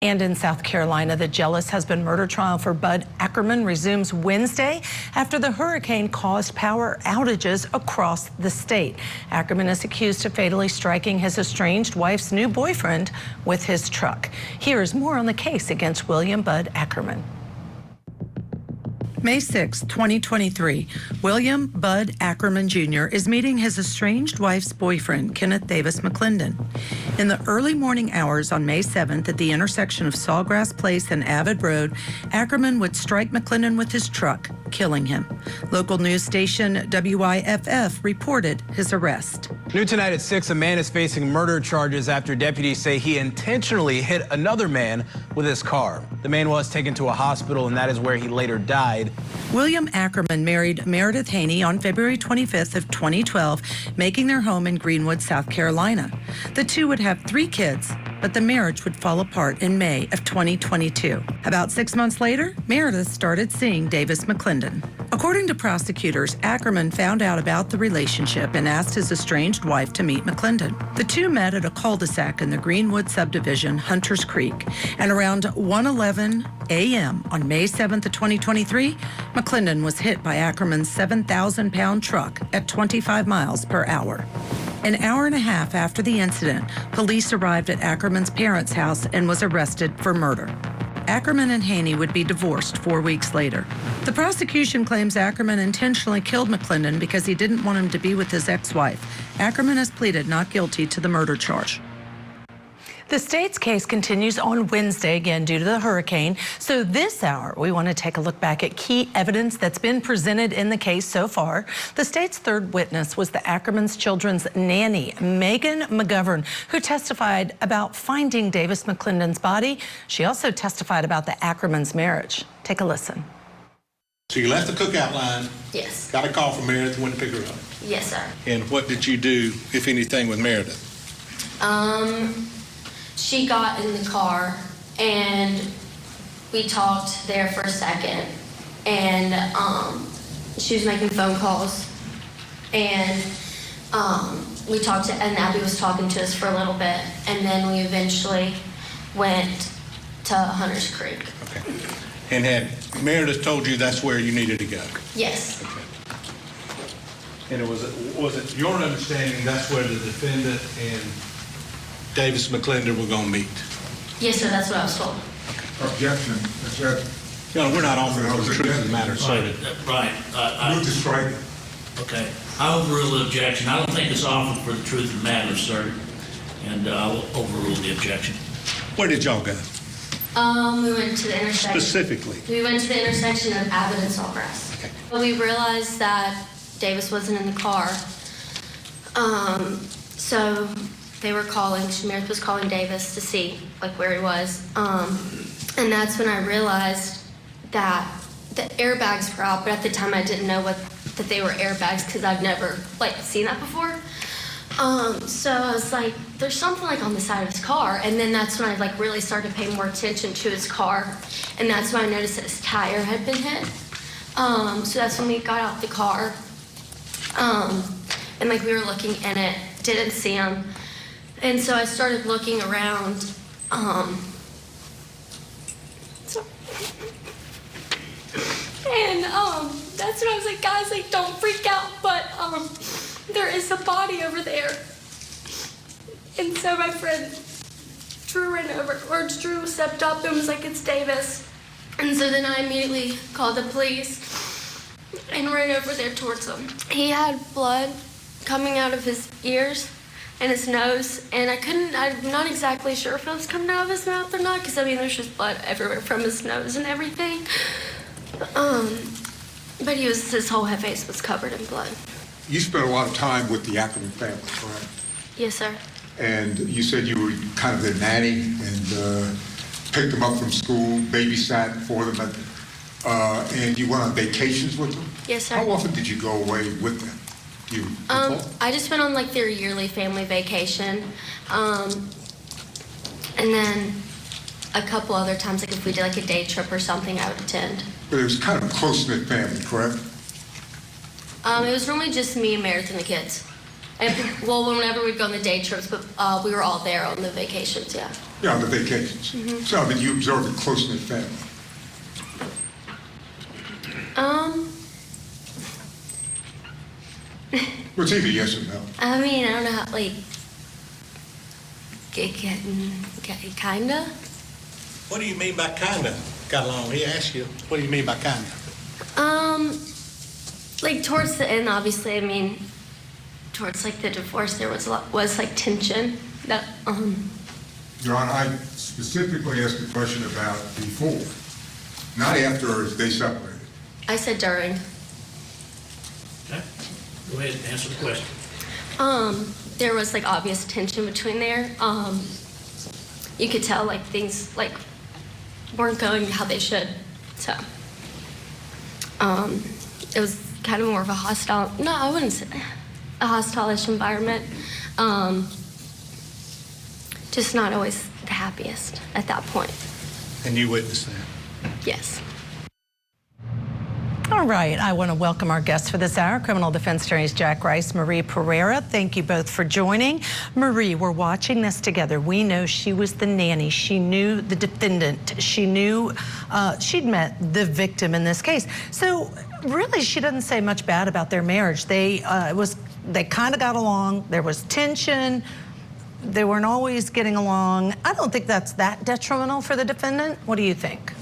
And in South Carolina, the jealous husband murder trial for Bud Ackerman resumes Wednesday after the hurricane caused power outages across the state. Ackerman is accused of fatally striking his estranged wife's new boyfriend with his truck. Here's more on the case against William Bud Ackerman. May 6, 2023, William Bud Ackerman Jr. is meeting his estranged wife's boyfriend, Kenneth Davis McClendon. In the early morning hours on May 7th at the intersection of Sawgrass Place and Avid Road, Ackerman would strike McClendon with his truck, killing him. Local news station WIFF reported his arrest. New tonight at 6, a man is facing murder charges after deputies say he intentionally hit another man with his car. The man was taken to a hospital, and that is where he later died. William Ackerman married Meredith Haynie on February 25th of 2012, making their home in Greenwood, South Carolina. The two would have 3 kids, but the marriage would fall apart in May of 2022. About 6 months later, Meredith started seeing Davis McClendon. According to prosecutors, Ackerman found out about the relationship and asked his estranged wife to meet McClendon. The two met at a cul-de-sac in the Greenwood subdivision, Hunters Creek, and around 1:11 a.m. on May 7th of 2023, McClendon was hit by Ackerman's 7,000-pound truck at 25 miles per hour. An hour and a half after the incident, police arrived at Ackerman's parents' house and was arrested for murder. Ackerman and Haney would be divorced 4 weeks later. The prosecution claims Ackerman intentionally killed McClendon because he didn't want him to be with his ex-wife. Ackerman has pleaded not guilty to the murder charge. The state's case continues on Wednesday again due to the hurricane. So this hour, we want to take a look back at key evidence that's been presented in the case so far. The state's third witness was the Ackerman's children's nanny, Megan McGovern, who testified about finding Davis McClendon's body. She also testified about the Ackerman's marriage. Take a listen. So you left the cookout line. Yes. Got a call from Meredith, went to pick her up. Yes, sir. And what did you do, if anything, with Meredith? She got in the car and we talked there for a second, and she was making phone calls, and we talked and Abby was talking to us for a little bit, and then we eventually went to Hunters Creek. Okay. And had Meredith told you that's where you needed to go? Yes. Okay. And was it your understanding that's where the defendant and Davis McClendon were going to meet? Yes, sir, that's what I was told. Objection. No, we're not offering the truth of the matter, sir. Right. Move to strike. Okay. I overrule the objection. I don't think it's offered for the truth of the matter, sir. And I'll overrule the objection. Where did y'all go? We went to the intersection. Specifically? We went to the intersection of Abbott and Sawgrass. Okay. But we realized that Davis wasn't in the car. So they were calling, Meredith was calling Davis to see where he was. And that's when I realized that the airbags were out, but at the time I didn't know that they were airbags because I've never seen that before. So I was like, there's something on the side of his car. And then that's when I really started paying more attention to his car. And that's when I noticed that his tire had been hit. So that's when we got out the car. And we were looking in it, didn't see him. And so I started looking around. And that's when I was like, guys, don't freak out, but there is a body over there. And so my friend Drew Drew stepped up and was like, it's Davis. And so then I immediately called the police and ran over there towards him. He had blood coming out of his ears and his nose, and I'm not exactly sure if it was coming out of his mouth or not, because there's just blood everywhere from his nose and everything. But his whole face was covered in blood. You spent a lot of time with the Ackerman family, correct? Yes, sir. And you said you were kind of their nanny and picked them up from school, babysat for them, and you went on vacations with them? Yes, sir. How often did you go away with them? I just went on their yearly family vacation, and then a couple other times, if we did a day trip or something, I would attend. But it was kind of a close-knit family, correct? It was normally just me and Meredith and the kids. And, whenever we'd go on the day trips, but we were all there on the vacations, yeah. Yeah, on the vacations. So, I mean, you observe a close-knit family. Well, it's either yes or no. I mean, I don't know how, like, kinda. What do you mean by kinda got along? He asked you, what do you mean by kinda? Like, towards the end, obviously, I mean, towards, like, the divorce, there was like, tension that, Your Honor, I specifically asked a question about before, not after they separated. I said during. Okay, go ahead and answer the question. There was, like, obvious tension between there. You could tell, like, things, like, weren't going how they should. So, it was kind of more of a hostile, no, I wouldn't say a hostile-ish environment. Just not always the happiest at that point. And you witnessed that? Yes. All right, I want to welcome our guests for this hour, criminal defense attorneys Jack Rice, Marie Pereira. Thank you both for joining. Marie, we're watching this together. We know she was the nanny. She knew the defendant. She knew she'd met the victim in this case. So really, she doesn't say much bad about their marriage. They kind of got along. There was tension. They weren't always getting along. I don't think that's that detrimental for the defendant. What do you think?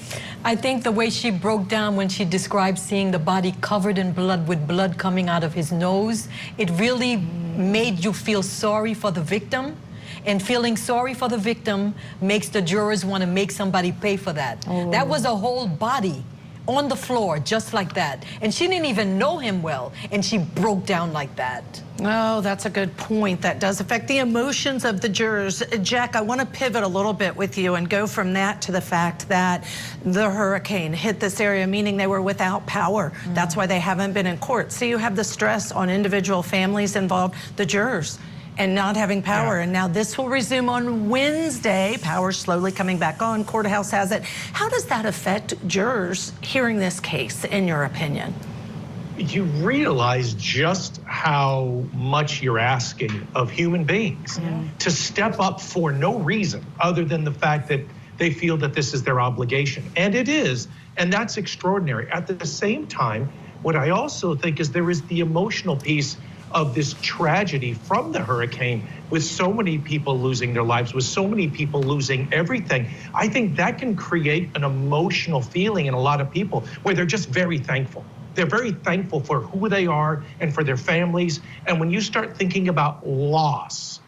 I think the way she broke down when she described seeing the body covered in blood with blood coming out of his nose, it really made you feel sorry for the victim. And feeling sorry for the victim makes the jurors want to make somebody pay for that. Oh. That was a whole body on the floor just like that. And she didn't even know him well, and she broke down like that. Oh, that's a good point. That does affect the emotions of the jurors. Jack, I want to pivot a little bit with you and go from that to the fact that the hurricane hit this area, meaning they were without power. That's why they haven't been in court. So you have the stress on individual families involved, the jurors, and not having power. Yeah. And now this will resume on Wednesday. Power slowly coming back on. Courthouse has it. How does that affect jurors hearing this case, in your opinion? You realize just how much you're asking of human beings to step up for no reason other than the fact that they feel that this is their obligation. And it is, and that's extraordinary. At the same time, what I also think is there is the emotional piece of this tragedy from the hurricane, with so many people losing their lives, with so many people losing everything. I think that can create an emotional feeling in a lot of people where they're just very thankful. They're very thankful for who they are and for their families. And when you start thinking about loss,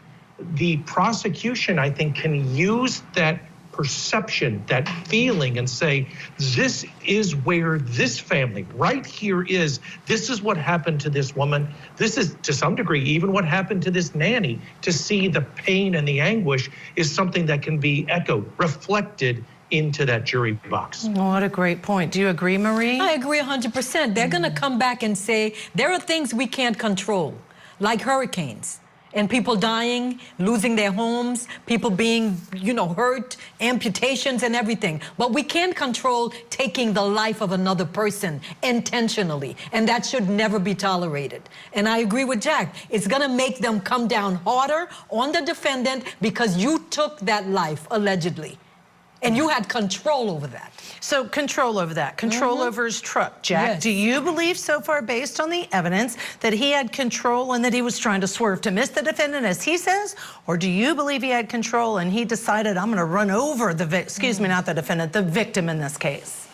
the prosecution, I think, can use that perception, that feeling, and say, this is where this family right here is. This is what happened to this woman. This is, to some degree, even what happened to this nanny. To see the pain and the anguish is something that can be echoed, reflected into that jury box. What a great point. Do you agree, Marie? I agree 100%. They're going to come back and say, there are things we can't control, like hurricanes. And people dying, losing their homes, people being, hurt, amputations and everything. But we can't control taking the life of another person intentionally. And that should never be tolerated. And I agree with Jack. It's going to make them come down harder on the defendant because you took that life, allegedly. And you had control over that. So control over that, control over his truck. Jack, Yes. Do you believe so far, based on the evidence, that he had control and that he was trying to swerve to miss the defendant, as he says? Or do you believe he had control and he decided, I'm going to run over the not the defendant, the victim in this case?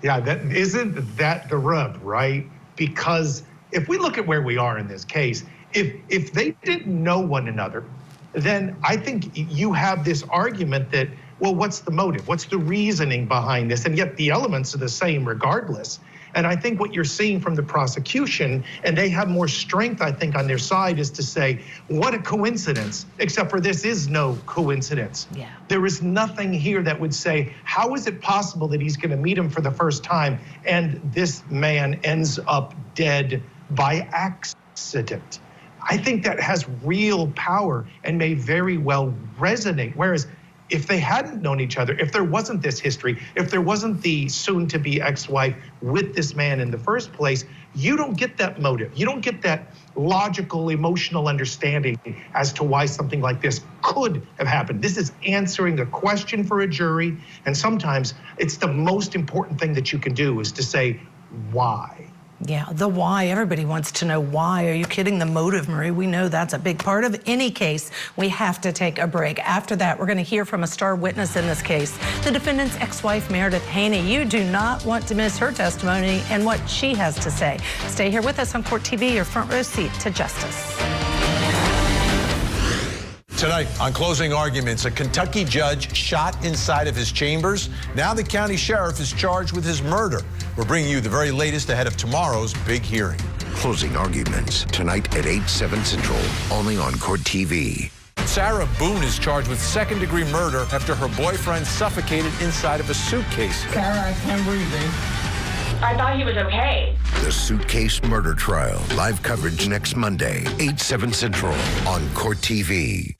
Yeah, isn't that the rub, right? Because if we look at where we are in this case, if they didn't know one another, then I think you have this argument that, well, what's the motive? What's the reasoning behind this? And yet the elements are the same regardless. And I think what you're seeing from the prosecution, and they have more strength, I think, on their side, is to say, what a coincidence, except for this is no coincidence. Yeah. There is nothing here that would say, how is it possible that he's going to meet him for the first time and this man ends up dead by accident? I think that has real power and may very well resonate. Whereas if they hadn't known each other, if there wasn't this history, if there wasn't the soon-to-be ex-wife with this man in the first place, you don't get that motive. You don't get that logical, emotional understanding as to why something like this could have happened. This is answering a question for a jury, and sometimes it's the most important thing that you can do is to say, why? Yeah, the why. Everybody wants to know why. Are you kidding? The motive, Marie. We know that's a big part of any case. We have to take a break. After that, we're going to hear from a star witness in this case, the defendant's ex-wife, Meredith Haynie. You do not want to miss her testimony and what she has to say. Stay here with us on Court TV, your front row seat to justice. Tonight, on closing arguments, a Kentucky judge shot inside of his chambers. Now the county sheriff is charged with his murder. We're bringing you the very latest ahead of tomorrow's big hearing. Closing arguments tonight at 8/7 Central, only on Court TV. Sarah Boone is charged with second-degree murder after her boyfriend suffocated inside of a suitcase. Sarah, I can't breathe. I thought he was okay. The suitcase murder trial. Live coverage next Monday, 8/7 Central on Court TV.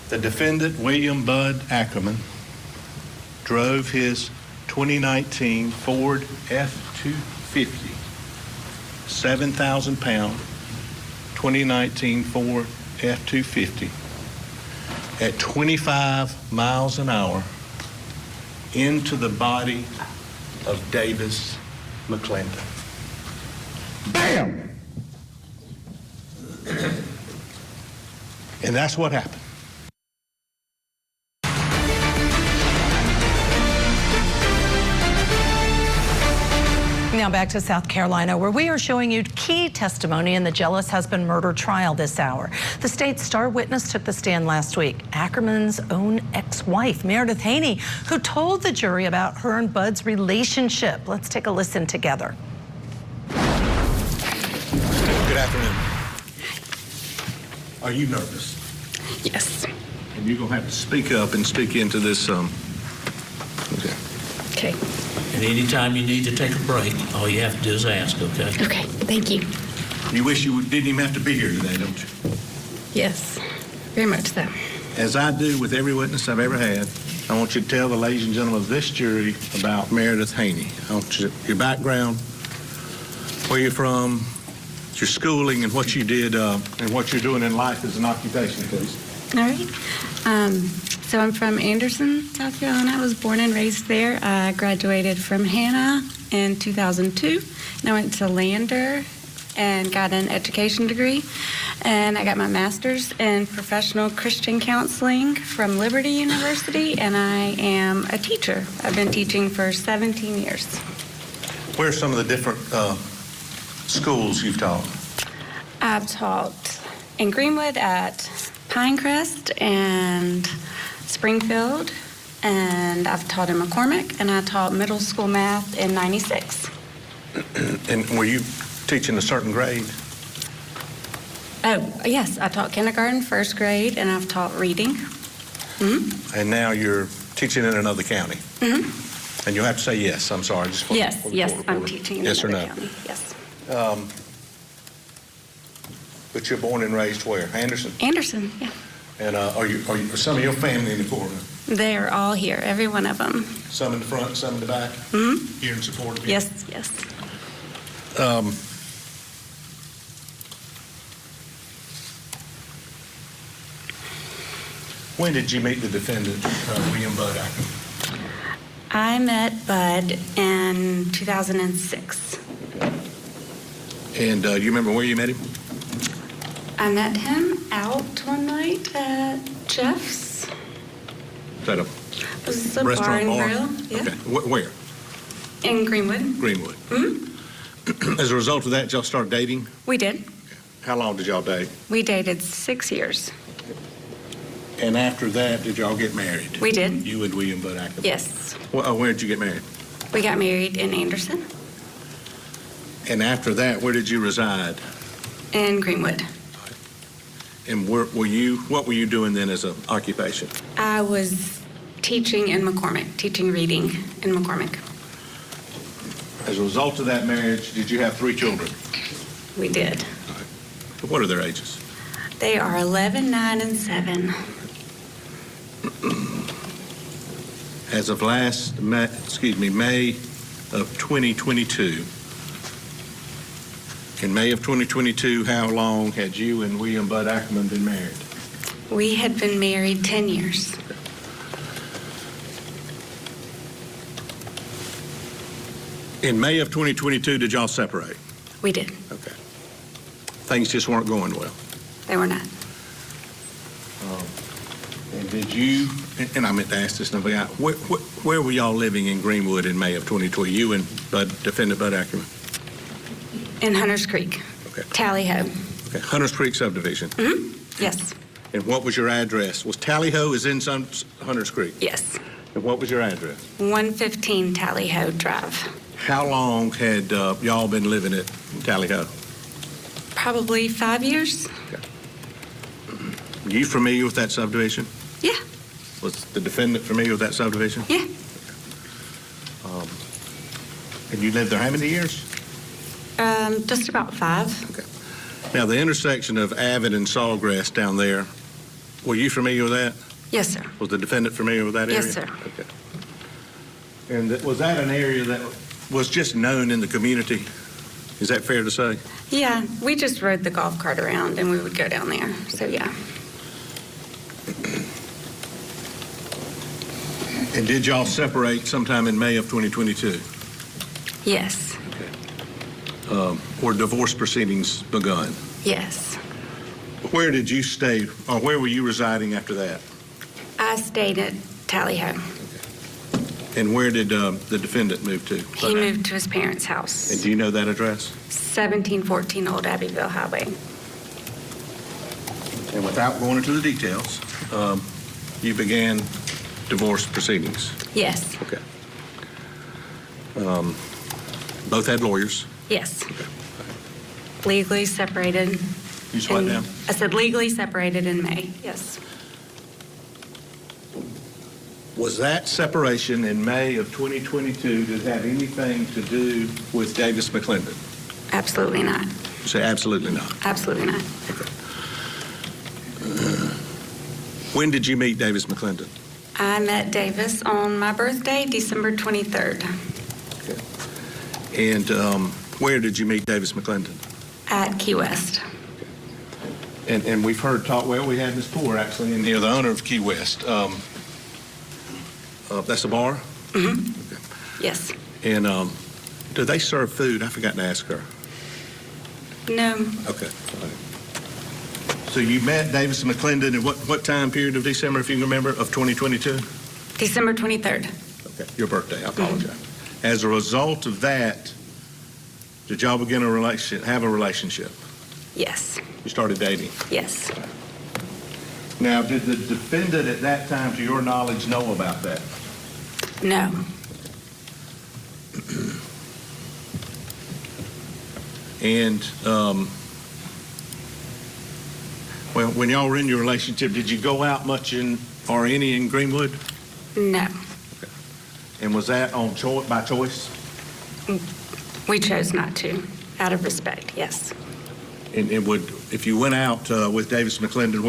The defendant, William Bud Ackerman, drove his 2019 Ford F-250, 7,000-pound 2019 Ford F-250 at 25 miles an hour into the body of Davis McClendon. Bam! And that's what happened. Now back to South Carolina, where we are showing you key testimony in the jealous husband murder trial this hour. The state's star witness took the stand last week, Ackerman's own ex-wife, Meredith Haynie, who told the jury about her and Bud's relationship. Let's take a listen together. Good afternoon. Are you nervous? Yes. And you're going to have to speak up and speak into this. Okay. Okay. And anytime you need to take a break, all you have to do is ask, okay? Okay, thank you. You wish you didn't even have to be here today, don't you? Yes, very much so. As I do with every witness I've ever had, I want you to tell the ladies and gentlemen of this jury about Meredith Haynie. I want you, your background, where you're from, your schooling, and what you did, and what you're doing in life as an occupation, please. All right. So I'm from Anderson, South Carolina. I was born and raised there. I graduated from Hanna in 2002. And I went to Lander and got an education degree. And I got my master's in professional Christian counseling from Liberty University. And I am a teacher. I've been teaching for 17 years. Where are some of the different schools you've taught? I've taught in Greenwood at Pinecrest and Springfield, and I've taught in McCormick, and I taught middle school math in 96. And were you teaching a certain grade? Oh, yes, I taught kindergarten, first grade, and I've taught reading. Mm-hmm. And now you're teaching in another county? Mm-hmm. And you'll have to say yes, I'm sorry. Yes, I'm teaching in yes another or no? county, yes. But you're born and raised where? Anderson? Anderson, yeah. And are some of your family in the courtroom? They are all here, every one of them. Some in the front, some in the back? Mm-hmm. Here in support of you? Yes, yes. When did you meet the defendant, William Bud Ackerman? I met Bud in 2006. And you remember where you met him? I met him out one night at Jeff's. Is that a It was a restaurant bar bar? and grill. Yeah. Okay. Where? In Greenwood. Greenwood. Mm-hmm. As a result of that, y'all start dating? We did. How long did y'all date? We dated 6 years. And after that, did y'all get married? We did. You and William Bud Ackerman? Yes. Where did you get married? We got married in Anderson. And after that, where did you reside? In Greenwood. And what were you doing then as an occupation? I was teaching in McCormick, teaching reading in McCormick. As a result of that marriage, did you have 3 children? We did. What are their ages? They are 11, 9, and 7. as of May of 2022. In May of 2022, how long had you and William Bud Ackerman been married? We had been married 10 years. In May of 2022, did y'all separate? We did. Okay. Things just weren't going well. They were not. And did you, and I meant to ask this, where were y'all living in Greenwood in May of 2020, you and Defendant Bud Ackerman? In Hunters Creek. Okay. Tally Ho. Okay, Hunters Creek subdivision. Mm-hmm. Yes. And what was your address? Was Tally Ho is in Hunters Creek? Yes. And what was your address? 115 Tally Ho Drive. How long had y'all been living at Tally Ho? Probably 5 years. Okay. Are you familiar with that subdivision? Yeah. Was the defendant familiar with that subdivision? Yeah. And you lived there how many years? Just about 5. Okay. Now, the intersection of Avid and Sawgrass down there, were you familiar with that? Yes, sir. Was the defendant familiar with that area? Yes, sir. Okay. And was that an area that was just known in the community? Is that fair to say? Yeah, we just rode the golf cart around and we would go down there. So, yeah. And did y'all separate sometime in May of 2022? Yes. Were divorce proceedings begun? Yes. Where did you stay, or where were you residing after that? I stayed at Tally Ho. And where did the defendant move to? He moved to his parents' house. And do you know that address? 1714 Old Abbeville Highway. And without going into the details, you began divorce proceedings? Yes. Okay. Both had lawyers? Yes. Okay. Legally separated. You sweat down? I said legally separated in May. Yes. Was that separation in May of 2022, did it have anything to do with Davis McClendon? Absolutely not. You say absolutely not. Absolutely not. Okay. When did you meet Davis McClendon? I met Davis on my birthday, December 23rd. Okay. And where did you meet Davis McClendon? At Key West. And we've heard talk, well, we had Ms. Poore actually in here, the owner of Key West. That's a bar? Mm-hmm. Okay. Yes. And do they serve food? I forgot to ask her. No. Okay. All right. So you met Davis McClendon in what time period of December, if you can remember, of 2022? December 23rd. Okay, your birthday, I apologize. Mm-hmm. As a result of that, did y'all begin have a relationship? Yes. You started dating? Yes. Now, did the defendant at that time, to your knowledge, know about that? No. And, well, when y'all were in your relationship, did you go out much or any in Greenwood? No. Okay. And was that by choice? We chose not to, out of respect, yes. And if you went out with Davis McClendon,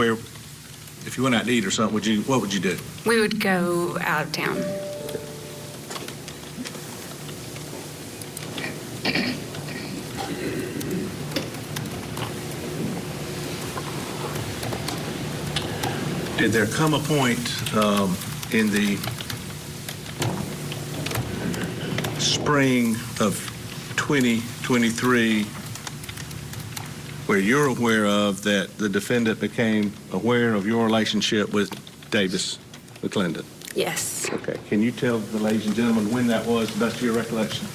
if you went out to eat or something, what would you do? We would go out of town. Did there come a point in the spring of 2023 where you're aware of that the defendant became aware of your relationship with Davis McClendon? Yes. Okay. Can you tell the ladies and gentlemen when that was, to the best of your recollection?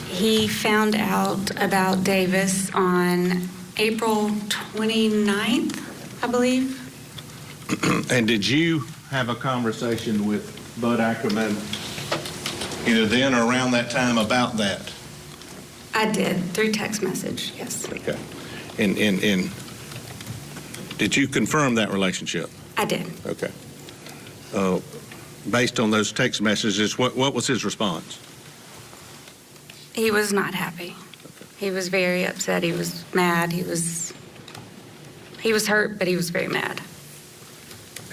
He found out about Davis on April 29th, I believe. And did you have a conversation with Bud Ackerman either then or around that time about that? I did, through text message, yes. Okay. And did you confirm that relationship? I did. Okay. Based on those text messages, what was his response? He was not happy. Okay. He was very upset. He was mad. He was hurt, but he was very mad.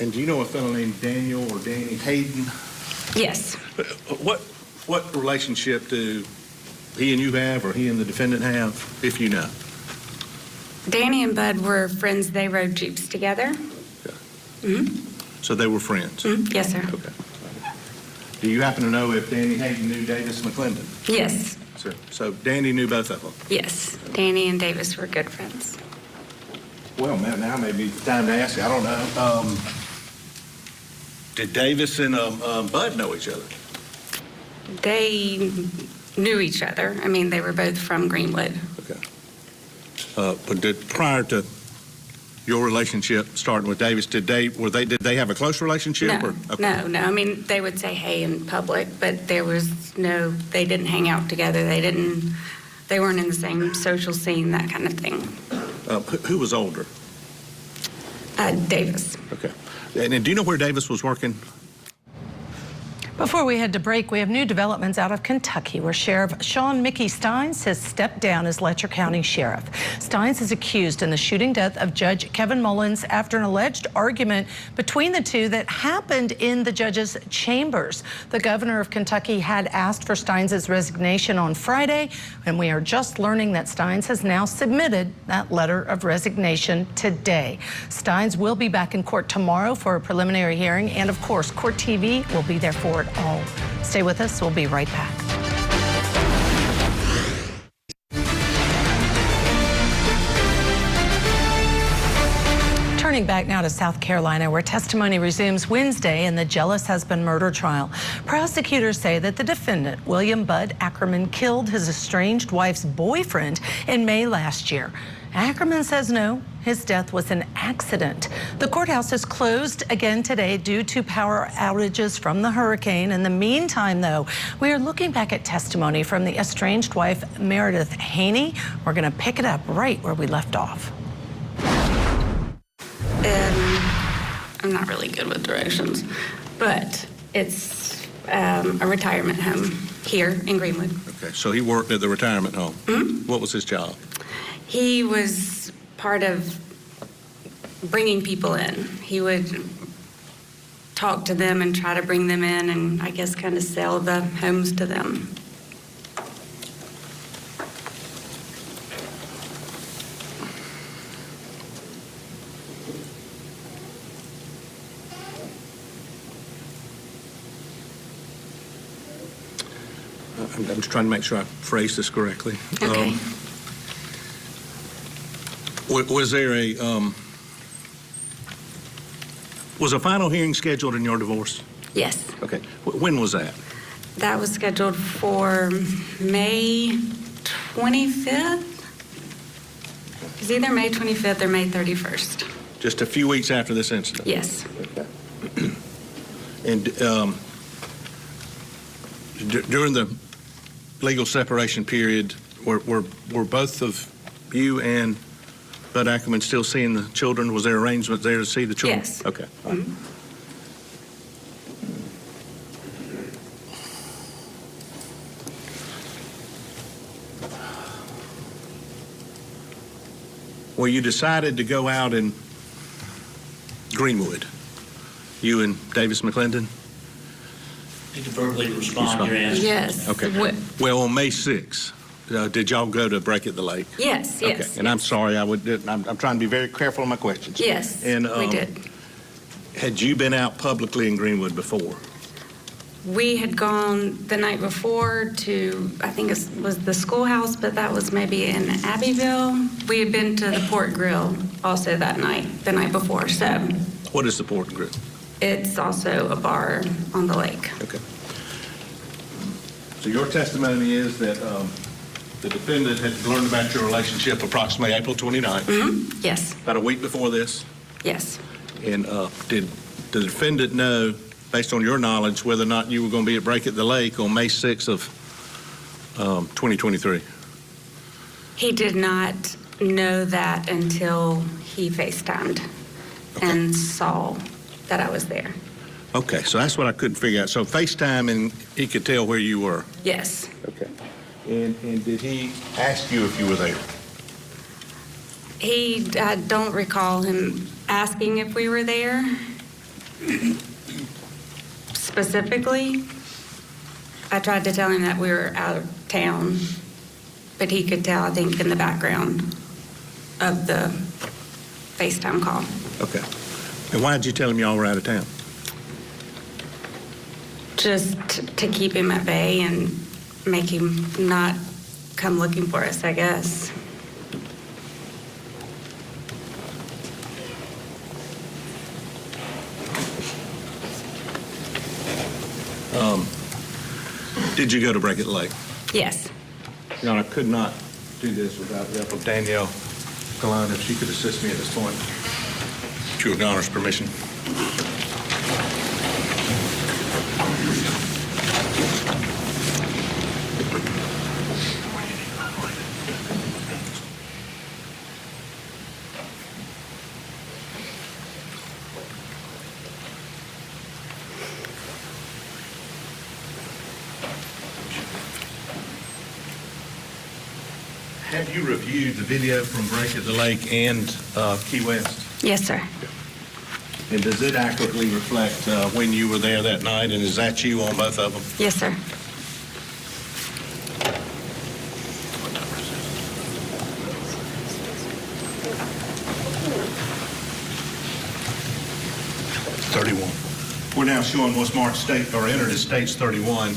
And do you know a fellow named Daniel or Danny Hayden? Yes. What relationship do he and you have, or he and the defendant have, if you know? Danny and Bud were friends. They rode Jeeps together. So they were friends? Yes, sir. Okay. Do you happen to know if Danny Haynie knew Davis McClendon? Yes. Sir. So Danny knew both of them? Yes. Danny and Davis were good friends. Well, man, now may be the time to ask you. I don't know. Did Davis and Bud know each other? They knew each other. I mean, they were both from Greenwood. Okay. But prior to your relationship starting with Davis, did they have a close relationship? No, no. I mean, they would say hey in public, but they didn't hang out together. They weren't in the same social scene, that kind of thing. Who was older? Davis. Okay. And do you know where Davis was working? Before we head to break, we have new developments out of Kentucky, where Sheriff Sean Mickey Steins has stepped down as Letcher County Sheriff. Steins is accused in the shooting death of Judge Kevin Mullins after an alleged argument between the two that happened in the judge's chambers. The governor of Kentucky had asked for Steins' resignation on Friday, and we are just learning that Steins has now submitted that letter of resignation today. Steins will be back in court tomorrow for a preliminary hearing, and of course, Court TV will be there for it all. Stay with us. We'll be right back. Turning back now to South Carolina, where testimony resumes Wednesday in the jealous husband murder trial. Prosecutors say that the defendant, William Bud Ackerman, killed his estranged wife's boyfriend in May last year. Ackerman says no, his death was an accident. The courthouse is closed again today due to power outages from the hurricane. In the meantime, though, we are looking back at testimony from the estranged wife, Meredith Haynie. We're going to pick it up right where we left off. I'm not really good with directions, but it's a retirement home here in Greenwood. Okay, so he worked at the retirement home. What was his job? He was part of bringing people in. He would talk to them and try to bring them in and I guess kind of sell the homes to them. I'm just trying to make sure I phrase this correctly. Okay. Was there was a final hearing scheduled in your divorce? Yes. Okay. When was that? That was scheduled for May 25th. It was either May 25th or May 31st. Just a few weeks after this incident? Yes. Okay. And during the legal separation period, were both of you and Bud Ackerman still seeing the children? Was there arrangement there to see the children? Yes. Okay. Well, you decided to go out in Greenwood, you and Davis McClendon? You can verbally respond to your answer. Yes. Okay. Well, on May 6th, did y'all go to Break at the Lake? Yes, Okay. yes. And I'm sorry, I'm trying to be very careful in my questions. Yes, and, we did. Had you been out publicly in Greenwood before? We had gone the night before to, I think it was the schoolhouse, but that was maybe in Abbeville. We had been to the Port Grill also that night, the night before, so. What is the Port Grill? It's also a bar on the lake. Okay. So your testimony is that the defendant had learned about your relationship approximately April 29th. Yes. About a week before this? Yes. And did the defendant know, based on your knowledge, whether or not you were going to be at Break at the Lake on May 6th of 2023? He did not know that until he FaceTimed and saw that I was there. Okay, so that's what I couldn't figure out. So FaceTime, and he could tell where you were? Yes. Okay. And did he ask you if you were there? I don't recall him asking if we were there specifically, I tried to tell him that we were out of town, but he could tell, I think, in the background of the FaceTime call. Okay. And why did you tell him y'all were out of town? Just to keep him at bay and make him not come looking for us, I guess. Did you go to Brackett Lake? Yes. Your Honor, I could not do this without the help of Danielle Galone, if she could assist me at this point. With Your Honor's permission. Have you reviewed the video from Brackett the Lake and Key West? Yes, sir. And does it accurately reflect when you were there that night, and is that you on both of them? Yes, sir. We're now showing what's marked state or entered as states 31.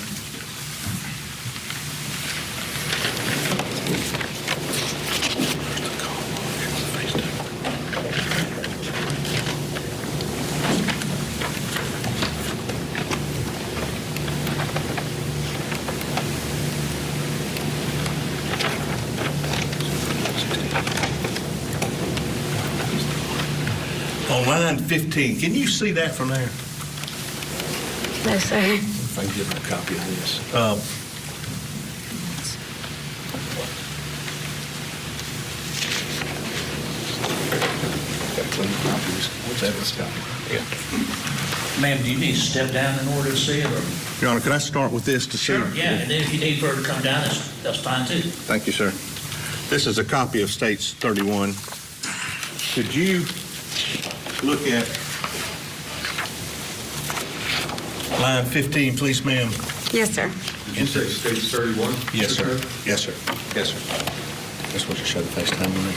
On line 15, can you see that from there? No, sir. If I can get a copy of this. What's that? Let's copy. Yeah. Ma'am, do you need to step down in order to see it? Or? Your Honor, could I start with this to see? Sure, yeah, and then if you need for her to come down, that's fine too. Thank you, sir. This is a copy of States 31. Could you look at line 15, please, ma'am? Yes, sir. Did you say States 31? Yes, sir. Yes, sir. Yes, sir. That's what you showed the FaceTime on there.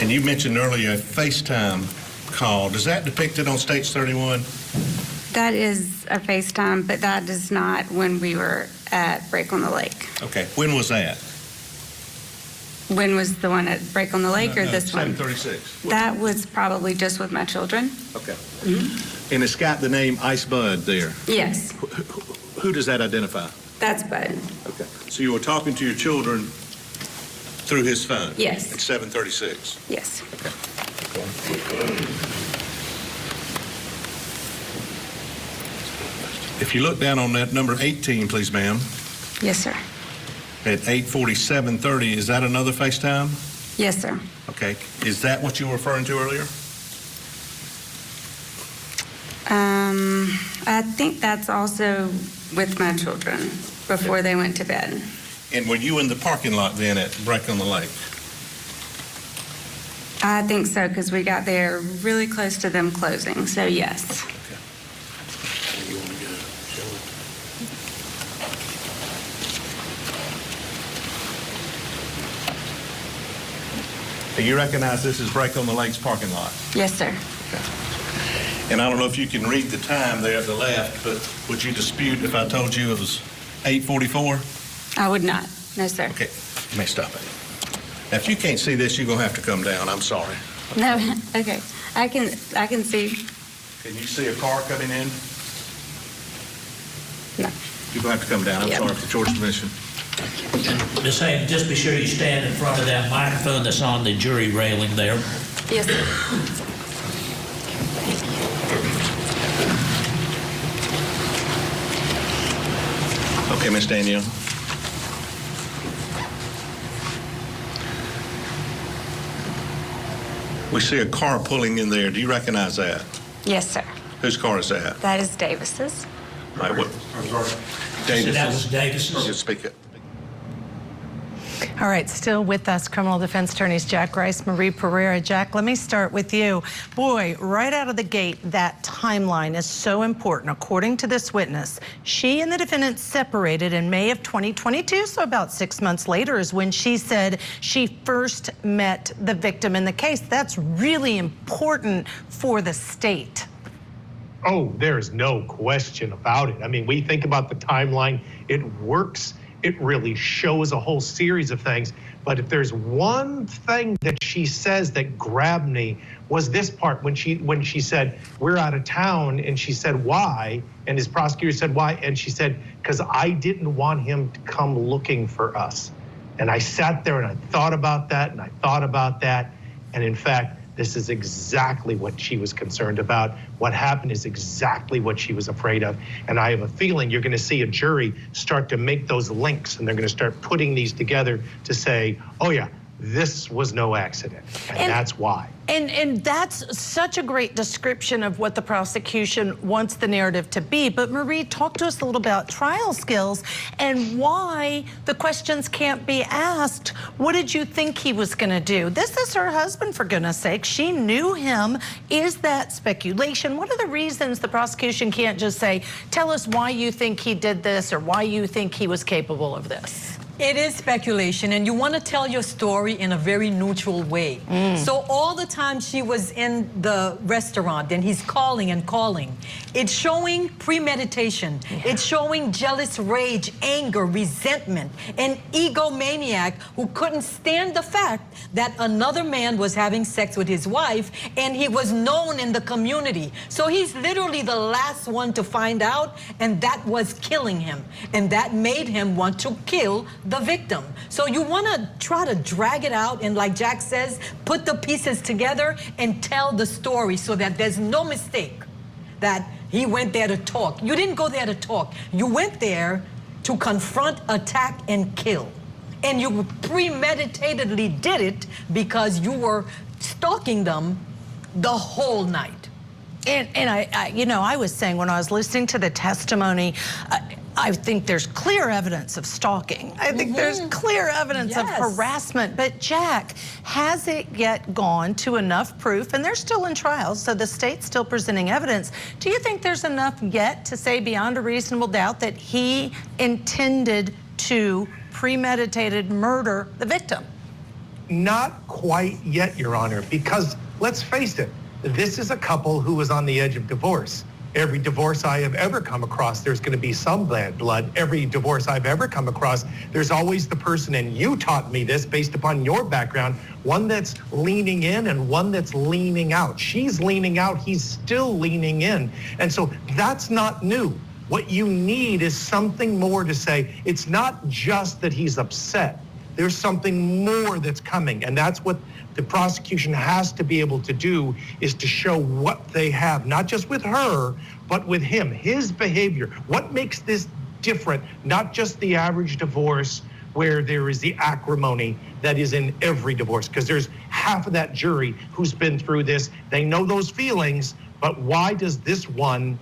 And you mentioned earlier a FaceTime call. Does that depict it on States 31? That is a FaceTime, but that is not when we were at Break on the Lake. Okay. When was that? When was the one at Break on the Lake or this one? 736. That was probably just with my children. Okay. And it's got the name Ice Bud there. Yes, Who does that identify? that's Bud. Okay. So you were talking to your children through his phone? Yes. At 736? Yes. If you look down on that number 18, please, ma'am, Yes, sir. at 8:47:30, is that another FaceTime? Yes, sir. Okay. Is that what you were referring to earlier? I think that's also with my children before they went to bed. And were you in the parking lot then at Break on the Lake? I think so, because we got there really close to them closing, so yes. You want to go, you recognize this is Break on the Lake's parking lot? Yes, sir. And I don't know if you can read the time there at the left, but would you dispute if I told you it was 8:44? I would not. No, sir. Okay, you may stop it. Now, if you can't see this, you're going to have to come down. I'm sorry. No, okay. I can see. Can you see a car coming in? No. You're going to have to come down. I'm Yep. sorry, with the George permission. And Ms. Haynie, just be sure you stand in front of that microphone that's on the jury railing there. Yes, sir. Okay, Miss Danielle. We see a car pulling in there. Do you recognize that? Yes, sir. Whose car is that? That is Davis's. All right, what? So that was Davis's? Just speak it. All right, still with us, criminal defense attorneys Jack Rice, Marie Pereira. Jack, let me start with you. Boy, right out of the gate, that timeline is so important. According to this witness, she and the defendant separated in May of 2022, so about 6 months later is when she said she first met the victim in the case. That's really important for the state. Oh, there's no question about it. I mean, we think about the timeline, it works. It really shows a whole series of things. But if there's one thing that she says that grabbed me was this part when she said, we're out of town, and she said, why? And his prosecutor said, why? And she said, because I didn't want him to come looking for us. And I sat there and I thought about that and I thought about that. And in fact, this is exactly what she was concerned about. What happened is exactly what she was afraid of. And I have a feeling you're going to see a jury start to make those links, and they're going to start putting these together to say, oh yeah, this was no accident, and that's why. And that's such a great description of what the prosecution wants the narrative to be. But Marie, talk to us a little about trial skills and why the questions can't be asked. What did you think he was going to do? This is her husband, for goodness sake. She knew him. Is that speculation? What are the reasons the prosecution can't just say, tell us why you think he did this or why you think he was capable of this? It is speculation, and you want to tell your story in a very neutral way. So all the time she was in the restaurant and he's calling and calling, it's showing premeditation. It's showing jealous rage, anger, resentment, an egomaniac who couldn't stand the fact that another man was having sex with his wife, and he was known in the community. So he's literally the last one to find out, and that was killing him. And that made him want to kill the victim. So you want to try to drag it out and, like Jack says, put the pieces together and tell the story so that there's no mistake that he went there to talk. You didn't go there to talk. You went there to confront, attack, and kill. And you premeditatedly did it because you were stalking them the whole night. And I was saying when I was listening to the testimony, I think there's clear evidence of stalking. I think there's clear evidence of harassment. But Jack, has it yet gone to enough proof? And they're still in trial, so the state's still presenting evidence. Do you think there's enough yet to say beyond a reasonable doubt that he intended to premeditated murder the victim? Not quite yet, Your Honor, because let's face it, this is a couple who was on the edge of divorce. Every divorce I have ever come across, there's going to be some bad blood. Every divorce I've ever come across, there's always the person, and you taught me this based upon your background, one that's leaning in and one that's leaning out. She's leaning out, he's still leaning in. And so that's not new. What you need is something more to say. It's not just that he's upset. There's something more that's coming, and that's what the prosecution has to be able to do, is to show what they have, not just with her, but with him, his behavior. What makes this different, not just the average divorce where there is the acrimony that is in every divorce, because there's half of that jury who's been through this. They know those feelings, but why does this one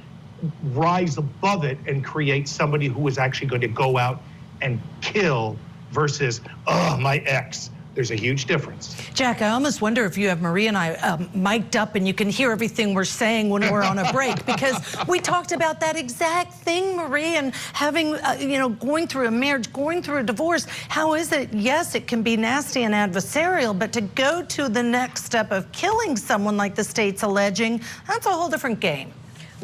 rise above it and create somebody who is actually going to go out and kill versus, oh, my ex? There's a huge difference. Jack, I almost wonder if you have Marie and I mic'd up and you can hear everything we're saying when we're on a break, because we talked about that exact thing, Marie, and having, going through a marriage, going through a divorce. How is it? Yes, it can be nasty and adversarial, but to go to the next step of killing someone like the state's alleging, that's a whole different game.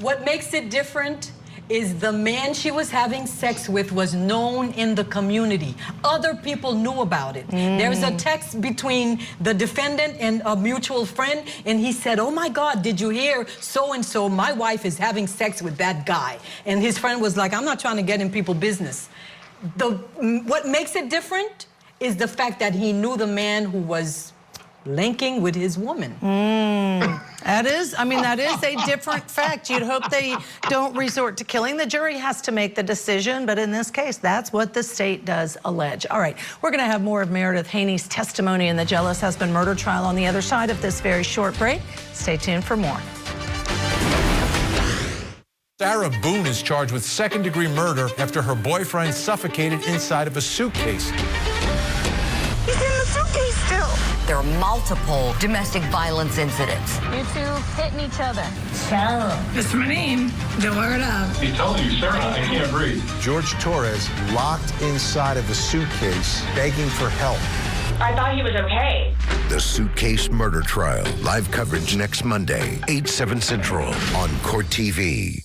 What makes it different is the man she was having sex with was known in the community. Other people knew about it. There's a text between the defendant and a mutual friend, and he said, oh my God, did you hear so-and-so, my wife is having sex with that guy. And his friend was like, I'm not trying to get in people's business. What makes it different is the fact that he knew the man who was linking with his woman. That is a different fact. You'd hope they don't resort to killing. The jury has to make the decision, but in this case, that's what the state does allege. All right, we're going to have more of Meredith Haynie's testimony in the jealous husband murder trial on the other side of this very short break. Stay tuned for more. Sarah Boone is charged with second-degree murder after her boyfriend suffocated inside of a suitcase. There are multiple domestic violence incidents. You two hitting each other. Sarah. That's my name. The word up. He told you, Sarah, I can't breathe. George Torres locked inside of a suitcase, begging for help. I thought he was okay. The Suitcase Murder Trial. Live coverage next Monday, 8/7 Central on Court TV.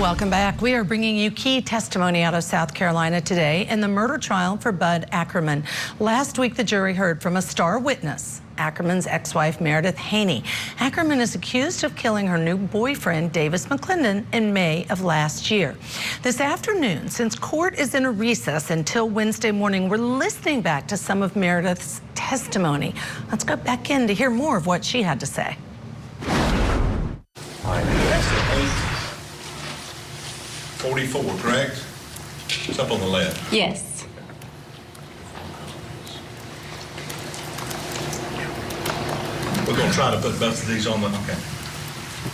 Welcome back. We are bringing you key testimony out of South Carolina today in the murder trial for Bud Ackerman. Last week, the jury heard from a star witness, Ackerman's ex-wife, Meredith Haynie. Ackerman is accused of killing her new boyfriend, Davis McClendon, in May of last year. This afternoon, since court is in a recess until Wednesday morning, we're listening back to some of Meredith's testimony. Let's go back in to hear more of what she had to say. All right, that's 844, correct? It's up on the left. Yes. We're going to try to put both of these on the, okay.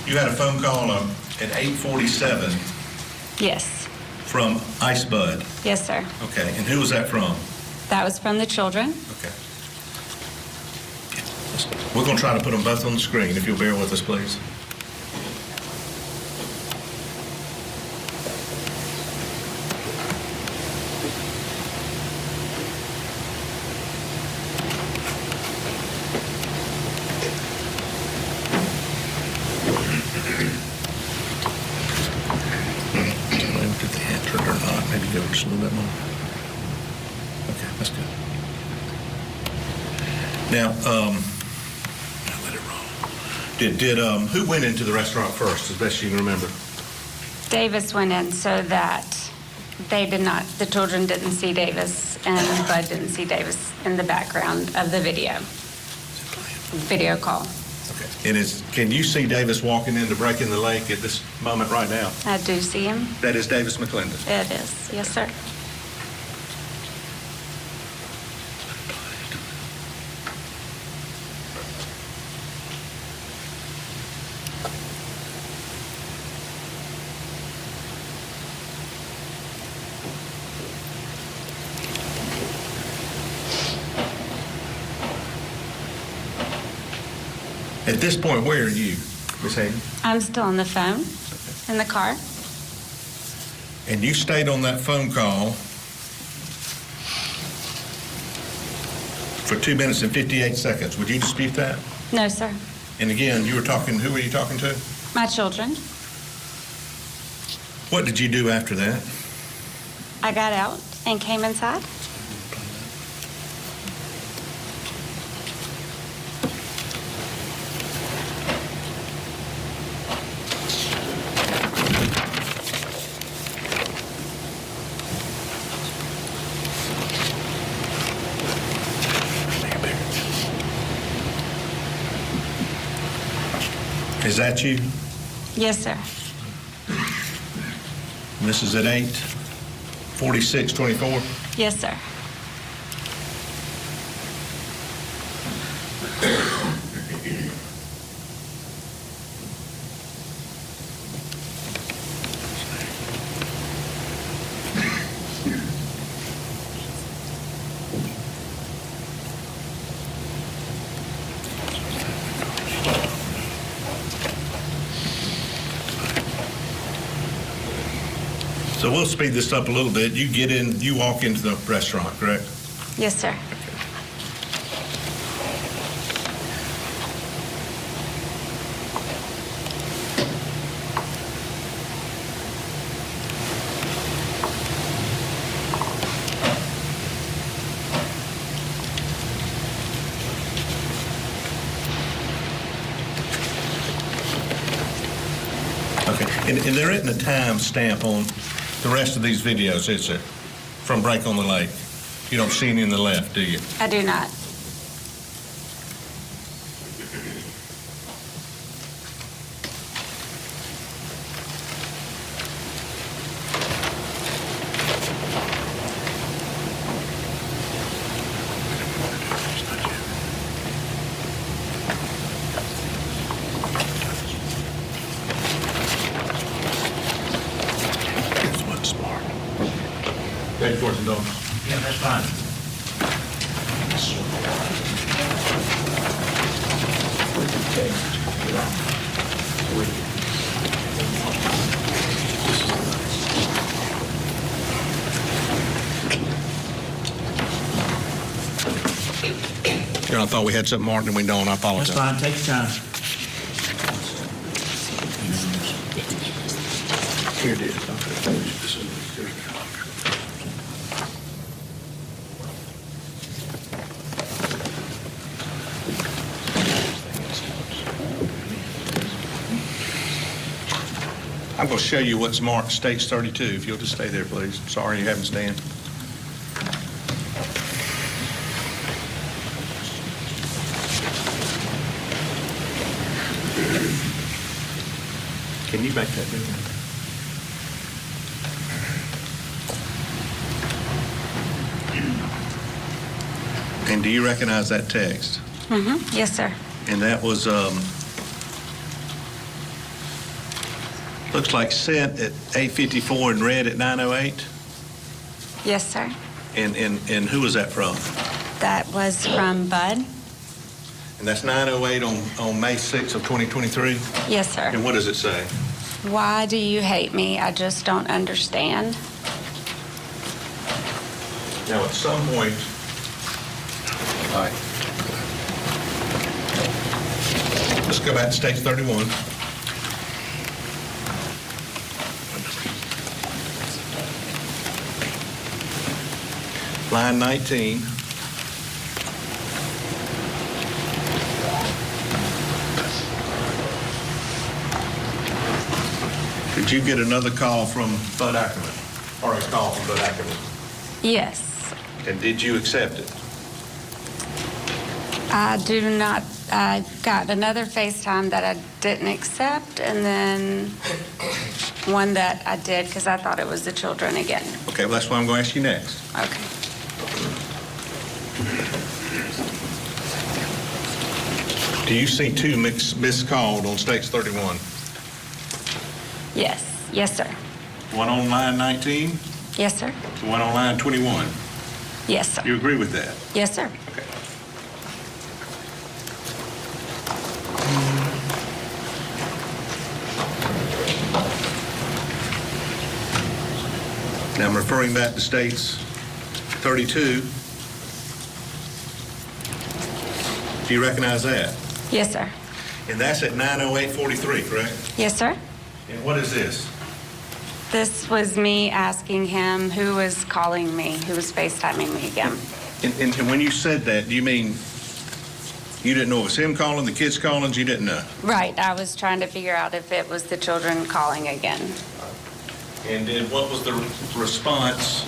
You had a phone call at 8:47 Yes. from Ice Bud. Yes, sir. Okay, and who was that from? That was from the children. Okay. We're going to try to put them both on the screen, if you'll bear with us, please. Did they answer it or not? Maybe go just a little bit more. Okay, that's good. Now, I let it roll. Who went into the restaurant first, as best you can remember? Davis went in so that the children didn't see Davis and Bud didn't see Davis in the background of the video call. Okay. And can you see Davis walking into Breaking the Lake at this moment right now? I do see him. That is Davis McClendon. It is. Yes, sir. At this point, where are you, Ms. Haynie? I'm still on the phone in the car. And you stayed on that phone call for 2 minutes and 58 seconds. Would you dispute that? No, sir. And again, you were talking, who were you talking to? My children. What did you do after that? I got out and came inside. Is that you? Yes, sir. And this is at 8:46:24? Yes, sir. So we'll speed this up a little bit. You get in, you walk into the restaurant, correct? Yes, sir. Okay, and there isn't a time stamp on the rest of these videos, is there? From Break on the Lake. You don't see any in the left, do you? I do not. Head towards the door. Yeah, that's fine. Here, I thought we had something marked and we don't. I apologize. That's fine. Take your time. Here it is. I'm going to show you what's marked States 32, if you'll just stay there, please. Sorry you haven't stand. Can you back that door? And do you recognize that text? Mm-hmm. Yes, sir. And that was, looks like sent at 8:54 and read at 9:08. Yes, sir. And who was that from? That was from Bud. And that's 9:08 on May 6th of 2023? Yes, sir. And what does it say? Why do you hate me? I just don't understand. Now, at some point, all right. Let's go back to States 31. Line 19. Did you get another call from Bud Ackerman? Or a call from Bud Ackerman? Yes. And did you accept it? I do not. I got another FaceTime that I didn't accept, and then one that I did because I thought it was the children again. Okay, well, that's what I'm going to ask you next. Okay. Do you see two missed called on States 31? Yes. Yes, sir. One on line 19? Yes, sir. One on line 21? Yes, sir. You agree with that? Yes, sir. Okay. Now I'm referring back to States 32. Do you recognize that? Yes, sir. And that's at 9:08:43, correct? Yes, sir. And what is this? This was me asking him who was calling me, who was FaceTiming me again. And when you said that, do you mean you didn't know it was him calling, the kids calling, you didn't know? Right. I was trying to figure out if it was the children calling again. And then what was the response?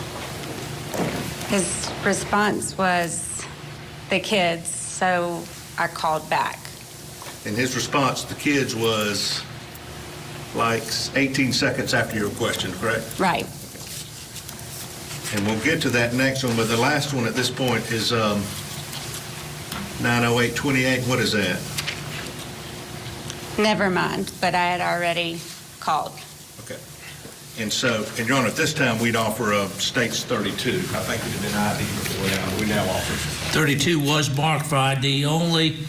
His response was the kids, so I called back. And his response to the kids was like 18 seconds after your question, correct? Right. And we'll get to that next one, but the last one at this point is 9:08:28. What is that? Never mind, but I had already called. Okay. And so, and Your Honor, at this time, we'd offer States 32. I think it had been ID before. We now offer 32 was marked for ID only.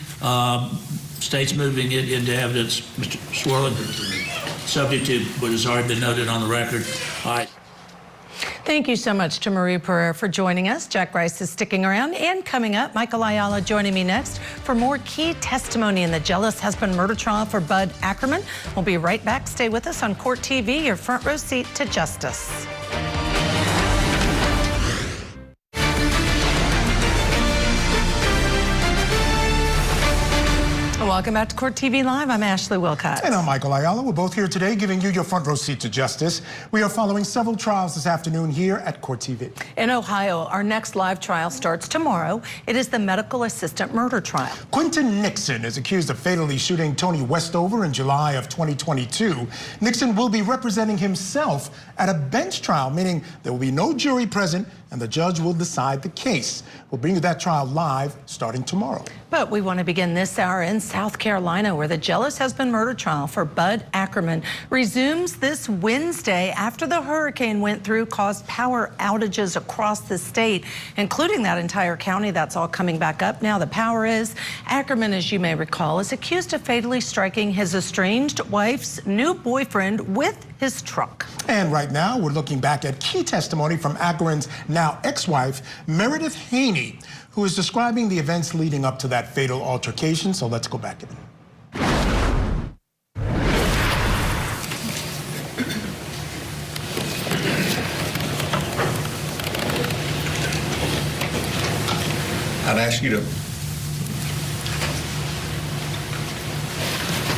State's moving it into evidence. Mr. Swirling, subject to what has already been noted on the record. All right. Thank you so much to Marie Pereira for joining us. Jack Rice is sticking around. And coming up, Michael Ayala joining me next for more key testimony in the jealous husband murder trial for Bud Ackerman. We'll be right back. Stay with us on Court TV, your front row seat to justice. Welcome back to Court TV Live. I'm Ashley Wilcox. And I'm Michael Ayala. We're both here today giving you your front row seat to justice. We are following several trials this afternoon here at Court TV. In Ohio, our next live trial starts tomorrow. It is the medical assistant murder trial. Quentin Nixon is accused of fatally shooting Tony Westover in July of 2022. Nixon will be representing himself at a bench trial, meaning there will be no jury present, and the judge will decide the case. We'll bring you that trial live starting tomorrow. But we want to begin this hour in South Carolina, where the jealous husband murder trial for Bud Ackerman resumes this Wednesday after the hurricane went through, caused power outages across the state, including that entire county. That's all coming back up now. The power is. Ackerman, as you may recall, is accused of fatally striking his estranged wife's new boyfriend with his truck. And right now, we're looking back at key testimony from Ackerman's now ex-wife, Meredith Haynie, who is describing the events leading up to that fatal altercation. So let's go back to them. I'd ask you to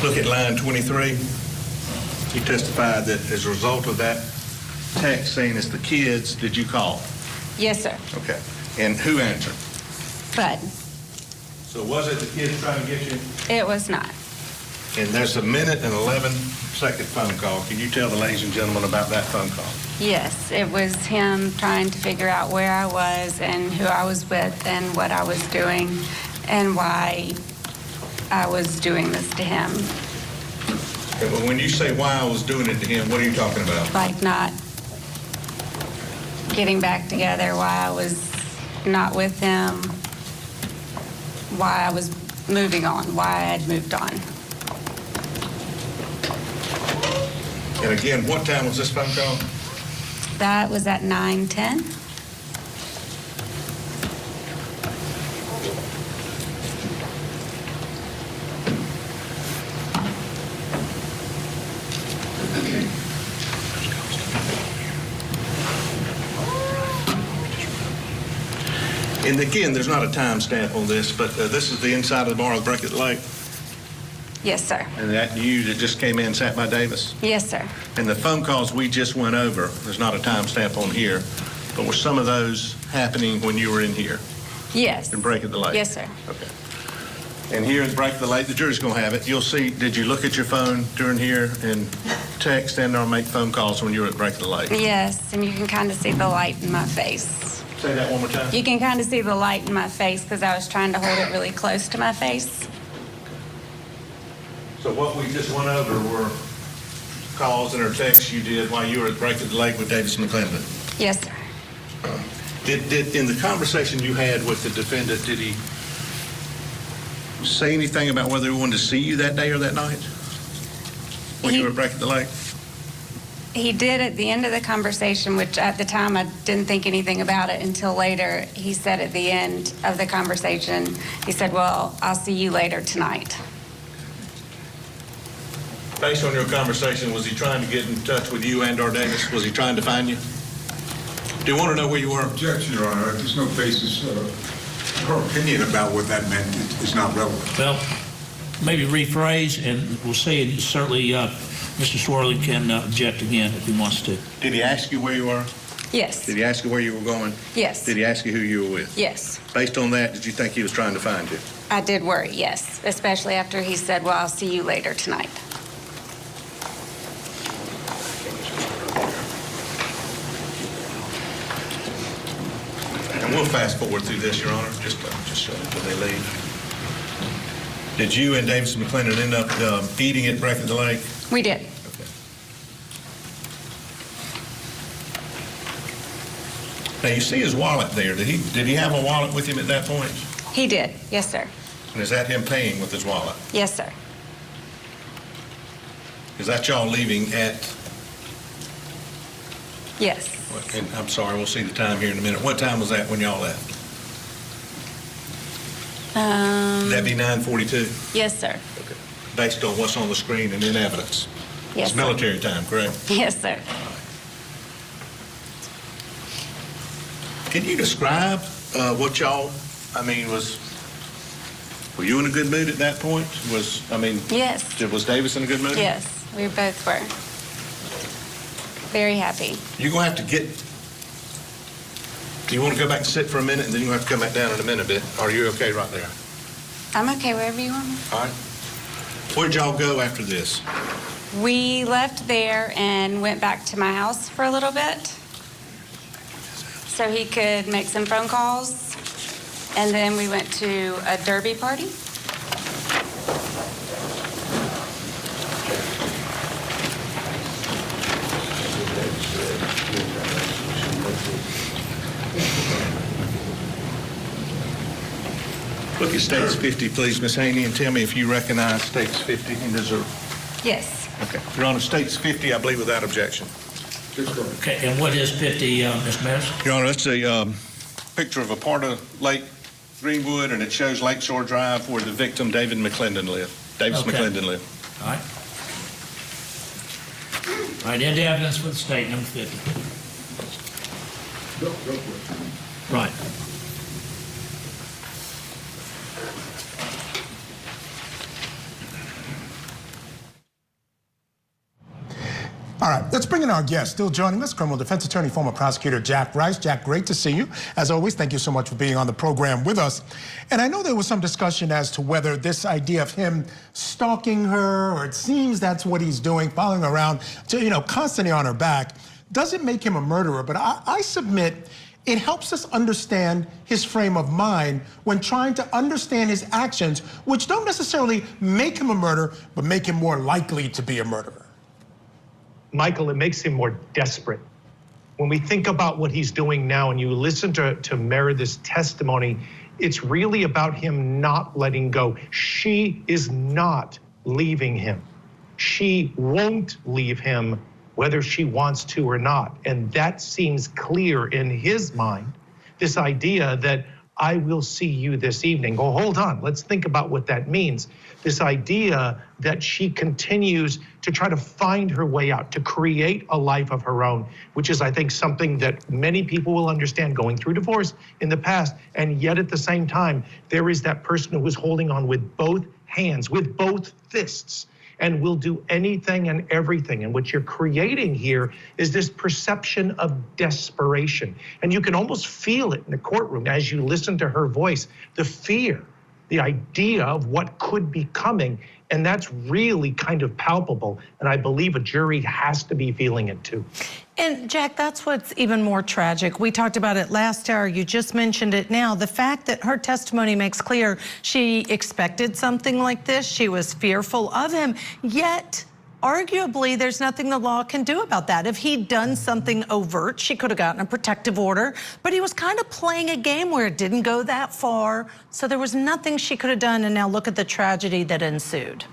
look at line 23. You testified that as a result of that text saying it's the kids, did you call? Yes, sir. Okay. And who answered? Bud. So was it the kids trying to get you? It was not. And there's a 1:11 phone call. Can you tell the ladies and gentlemen about that phone call? Yes, it was him trying to figure out where I was and who I was with and what I was doing and why I was doing this to him. Okay, well, when you say why I was doing it to him, what are you talking about? Like not getting back together, why I was not with him, why I was moving on, why I had moved on. And again, what time was this phone call? That was at 9:10. And again, there's not a time stamp on this, but this is the inside of the bar of Brackett Lake. Yes, sir. And that you that just came in and sat by Davis? Yes, sir. And the phone calls we just went over, there's not a time stamp on here, but were some of those happening when you were in here? Yes. In Brackett Lake? Yes, sir. Okay. And here in Brackett Lake, the jury's going to have it. You'll see, did you look at your phone during here and text and or make phone calls when you were at Brackett Lake? Yes, and you can kind of see the light in my face. Say that one more time. You can kind of see the light in my face because I was trying to hold it really close to my face. So what we just went over were calls and or texts you did while you were at Brackett Lake with Davis McClendon. Yes, sir. Did in the conversation you had with the defendant, did he say anything about whether he wanted to see you that day or that night when you were at Brackett Lake? He did at the end of the conversation, which at the time I didn't think anything about it until later. He said at the end of the conversation, he said, well, I'll see you later tonight. Based on your conversation, was he trying to get in touch with you and or Davis? Was he trying to find you? Do you want to know where you were? Objection, Your Honor. There's no basis. Her opinion about what that meant is not relevant. Well, maybe rephrase, and we'll see. And certainly, Mr. Swirling can object again if he wants to. Did he ask you where you were? Yes. Did he ask you where you were going? Yes. Did he ask you who you were with? Yes. Based on that, did you think he was trying to find you? I did worry, yes, especially after he said, well, I'll see you later tonight. And we'll fast forward through this, Your Honor, just show them when they leave. Did you and Davis McClendon end up eating at Brackett Lake? We did. Okay. Now you see his wallet there. Did he have a wallet with him at that point? He did, yes, sir. And is that him paying with his wallet? Yes, sir. Is that y'all leaving at? Yes. And I'm sorry, we'll see the time here in a minute. What time was that when y'all left? That'd be 9:42. Yes, sir. Okay. Based on what's on the screen and in evidence. Yes, it's military time, correct? Yes, sir. Can you describe what y'all? Were you in a good mood at that point? Yes. Was Davis in a good mood? Yes, we both were. Very happy. You're going to have to get. Do you want to go back and sit for a minute, and then you'll have to come back down in a minute bit? Are you okay right there? I'm okay wherever you want me. All right. Where'd y'all go after this? We left there and went back to my house for a little bit. so he could make some phone calls. And then we went to a derby party. Look at States 50, please, Miss Haney, and tell me if you recognize States 50 and deserve. Yes. Okay. Your Honor, States 50, I believe, without objection. Okay, and what is 50, Ms. Meredith? Your Honor, that's a picture of a part of Lake Greenwood, and it shows Lakeshore Drive where the victim, David McClendon, lived. Davis McClendon lived. All right. All right, into evidence for the state, number 50. Right. All right, let's bring in our guest. Still joining us, criminal defense attorney, former prosecutor Jack Rice. Jack, great to see you. As always, thank you so much for being on the program with us. And I know there was some discussion as to whether this idea of him stalking her, or it seems that's what he's doing, following her around, constantly on her back, doesn't make him a murderer. But I submit it helps us understand his frame of mind when trying to understand his actions, which don't necessarily make him a murderer, but make him more likely to be a murderer. Michael, it makes him more desperate. When we think about what he's doing now and you listen to Meredith's testimony, it's really about him not letting go. She is not leaving him. She won't leave him whether she wants to or not. And that seems clear in his mind, this idea that I will see you this evening. Oh, hold on, let's think about what that means. This idea that she continues to try to find her way out, to create a life of her own, which is, I think, something that many people will understand going through divorce in the past. And yet at the same time, there is that person who is holding on with both hands, with both fists, and will do anything and everything. And what you're creating here is this perception of desperation. And you can almost feel it in the courtroom as you listen to her voice, the fear, the idea of what could be coming. And that's really kind of palpable. And I believe a jury has to be feeling it too. And Jack, that's what's even more tragic. We talked about it last hour. You just mentioned it now. The fact that her testimony makes clear she expected something like this. She was fearful of him. Yet, arguably, there's nothing the law can do about that. If he'd done something overt, she could have gotten a protective order. But he was kind of playing a game where it didn't go that far. So there was nothing she could have done. And now look at the tragedy that ensued.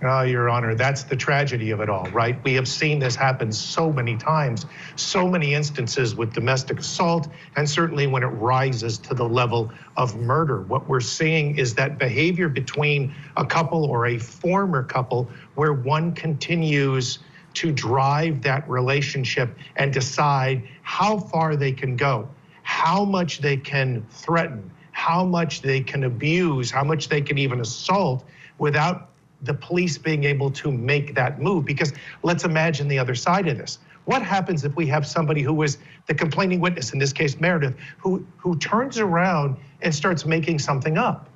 Oh, Your Honor, that's the tragedy of it all, right? We have seen this happen so many times, so many instances with domestic assault, and certainly when it rises to the level of murder. What we're seeing is that behavior between a couple or a former couple where one continues to drive that relationship and decide how far they can go, how much they can threaten, how much they can abuse, how much they can even assault without the police being able to make that move. Because let's imagine the other side of this. What happens if we have somebody who is the complaining witness, in this case Meredith, who turns around and starts making something up?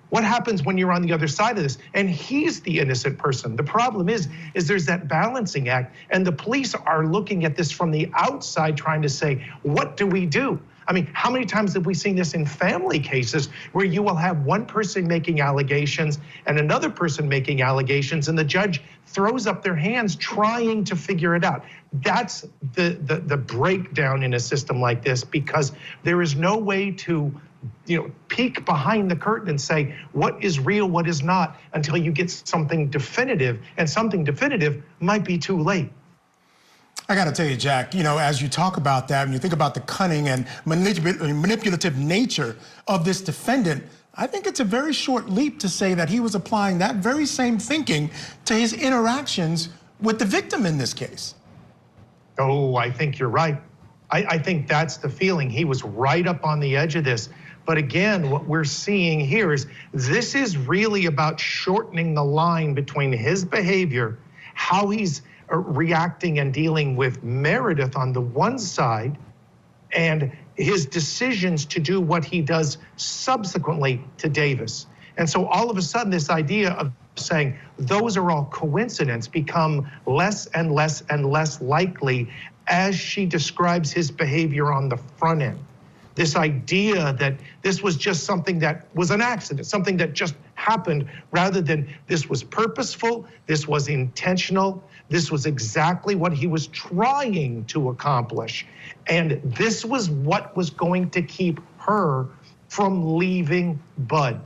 What happens when you're on the other side of this and he's the innocent person? The problem is there's that balancing act, and the police are looking at this from the outside trying to say, what do we do? I mean, how many times have we seen this in family cases where you will have one person making allegations and another person making allegations, and the judge throws up their hands trying to figure it out? That's the breakdown in a system like this, because there is no way to peek behind the curtain and say what is real, what is not, until you get something definitive, and something definitive might be too late. I got to tell you, Jack, as you talk about that, and you think about the cunning and manipulative nature of this defendant, I think it's a very short leap to say that he was applying that very same thinking to his interactions with the victim in this case. Oh, I think you're right. I think that's the feeling. He was right up on the edge of this. But again, what we're seeing here is this is really about shortening the line between his behavior, how he's reacting and dealing with Meredith on the one side, and his decisions to do what he does subsequently to Davis. And so all of a sudden, this idea of saying those are all coincidence become less and less and less likely as she describes his behavior on the front end. This idea that this was just something that was an accident, something that just happened, rather than this was purposeful, this was intentional, this was exactly what he was trying to accomplish. And this was what was going to keep her from leaving Bud.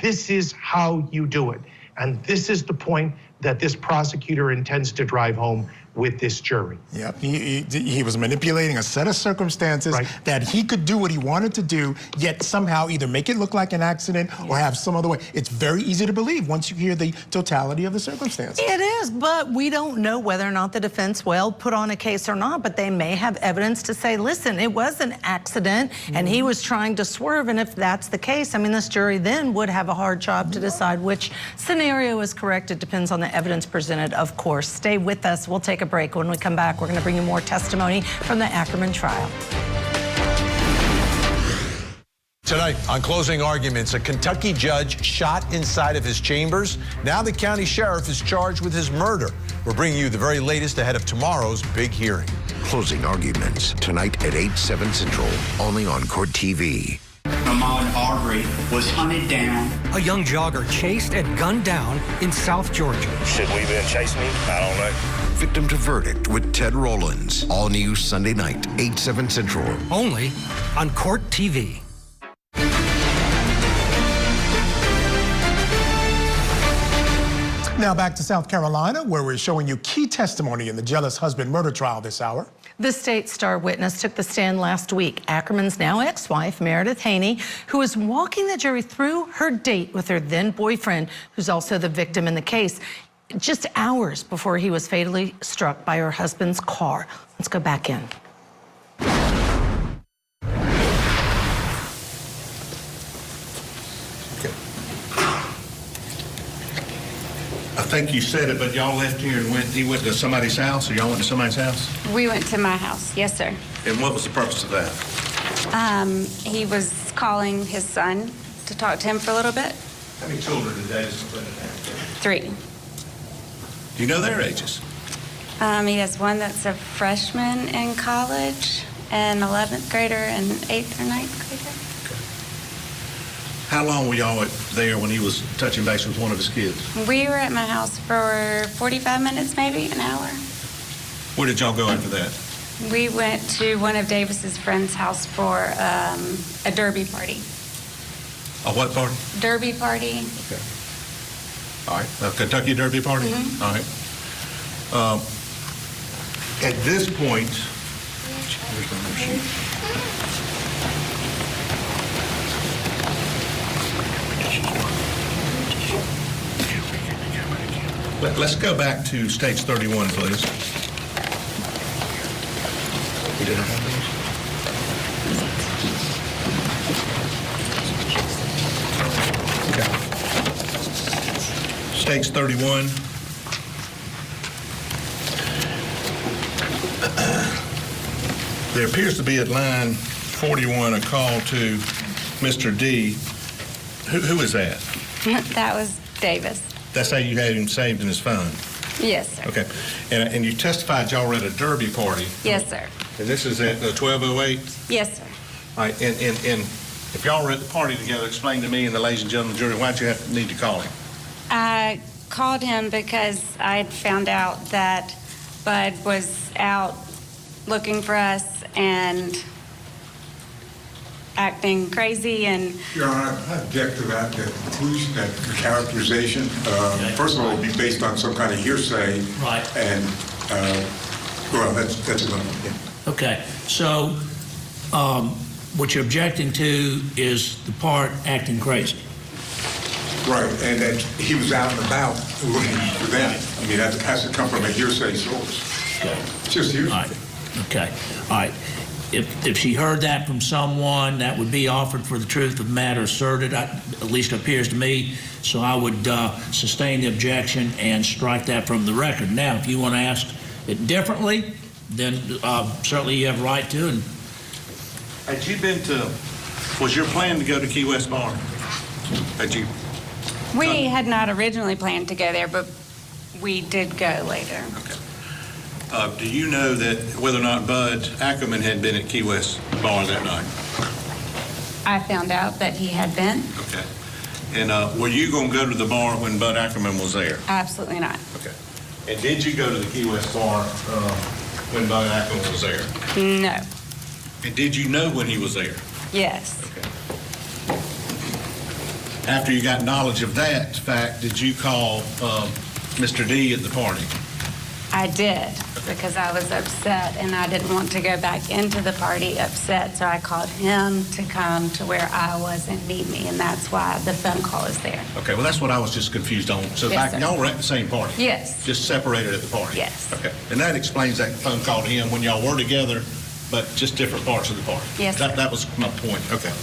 This is how you do it. And this is the point that this prosecutor intends to drive home with this jury. Yep, he was manipulating a set of circumstances that he could do what he wanted to do, yet somehow either make it look like an accident or have some other way. It's very easy to believe once you hear the totality of the circumstances. It is, but we don't know whether or not the defense will put on a case or not, but they may have evidence to say, listen, it was an accident and he was trying to swerve, and if that's the case, I mean, this jury then would have a hard job to decide which scenario is correct. It depends on the evidence presented, of course. Stay with us. We'll take a break. When we come back, we're going to bring you more testimony from the Ackerman trial. Tonight, on closing arguments, a Kentucky judge shot inside of his chambers. Now the county sheriff is charged with his murder. We're bringing you the very latest ahead of tomorrow's big hearing. Closing arguments tonight at 8/7 Central, only on Court TV. Ahmaud Arbery was hunted down. A young jogger chased and gunned down in South Georgia. Should we been chasing him? I don't know. Victim to Verdict with Ted Rollins. All new Sunday night, 8/7 Central. Only on Court TV. Now back to South Carolina, where we're showing you key testimony in the jealous husband murder trial this hour. The state star witness took the stand last week. Ackerman's now ex-wife, Meredith Haynie, who was walking the jury through her date with her then boyfriend, who's also the victim in the case, just hours before he was fatally struck by her husband's car. Let's go back in. I think you said it, but y'all left here and he went to somebody's house, or y'all went to somebody's house? We went to my house, yes, sir. And what was the purpose of that? He was calling his son to talk to him for a little bit. How many children did Davis McClendon have? 3. Do you know their ages? He has one that's a freshman in college, an 11th grader, and 8th or 9th grader. How long were y'all there when he was touching base with one of his kids? We were at my house for 45 minutes, maybe an hour. Where did y'all go after that? We went to one of Davis's friend's house for a derby party. A what party? Derby party. Okay. All right. A Kentucky Derby party? Mm-hmm. All right. At this point, where's my sheet? Let's go back to stage 31, please. We didn't have these? Okay. Stage 31. There appears to be at line 41 a call to Mr. D. Who is that? That was Davis. That's how you had him saved in his phone? Yes, sir. Okay. And you testified y'all were at a derby party? Yes, sir. And this is at 1208? Yes, sir. All right. And if y'all were at the party together, explain to me and the ladies and gentlemen of the jury, why'd you need to call him? I called him because I had found out that Bud was out looking for us and acting crazy and... Your Honor, I object to that conclusion, that characterization. First of all, it would be based on some kind of hearsay. Right. And, well, that's enough. Yeah. Okay, so what you're objecting to is the part acting crazy. Right, and that he was out and about looking for them. I mean, that has to come from a hearsay source. Okay. It's just hearsay. All right. Okay, all right. If she heard that from someone, that would be offered for the truth of the matter asserted, at least appears to me. So I would sustain the objection and strike that from the record. Now, if you want to ask it differently, then certainly you have a right to. And had you been to? Was your plan to go to Key West Bar? Had you? We had not originally planned to go there, but we did go later. Okay. Do you know that whether or not Bud Ackerman had been at Key West Bar that night? I found out that he had been. Okay. And were you going to go to the bar when Bud Ackerman was there? Absolutely not. Okay. And did you go to the Key West Bar when Bud Ackerman was there? No. And did you know when he was there? Yes. Okay. After you got knowledge of that fact, did you call Mr. D at the party? I did, because I was upset and I didn't want to go back into the party upset, so I called him to come to where I was and meet me, and that's why the phone call is there. Okay, well, that's what I was just confused on. So Yes, sir. y'all were at the same party? Yes. Just separated at the party? Yes. Okay, and that explains that phone call to him when y'all were together, but just different parts of the party? Yes, sir. That was my point, okay.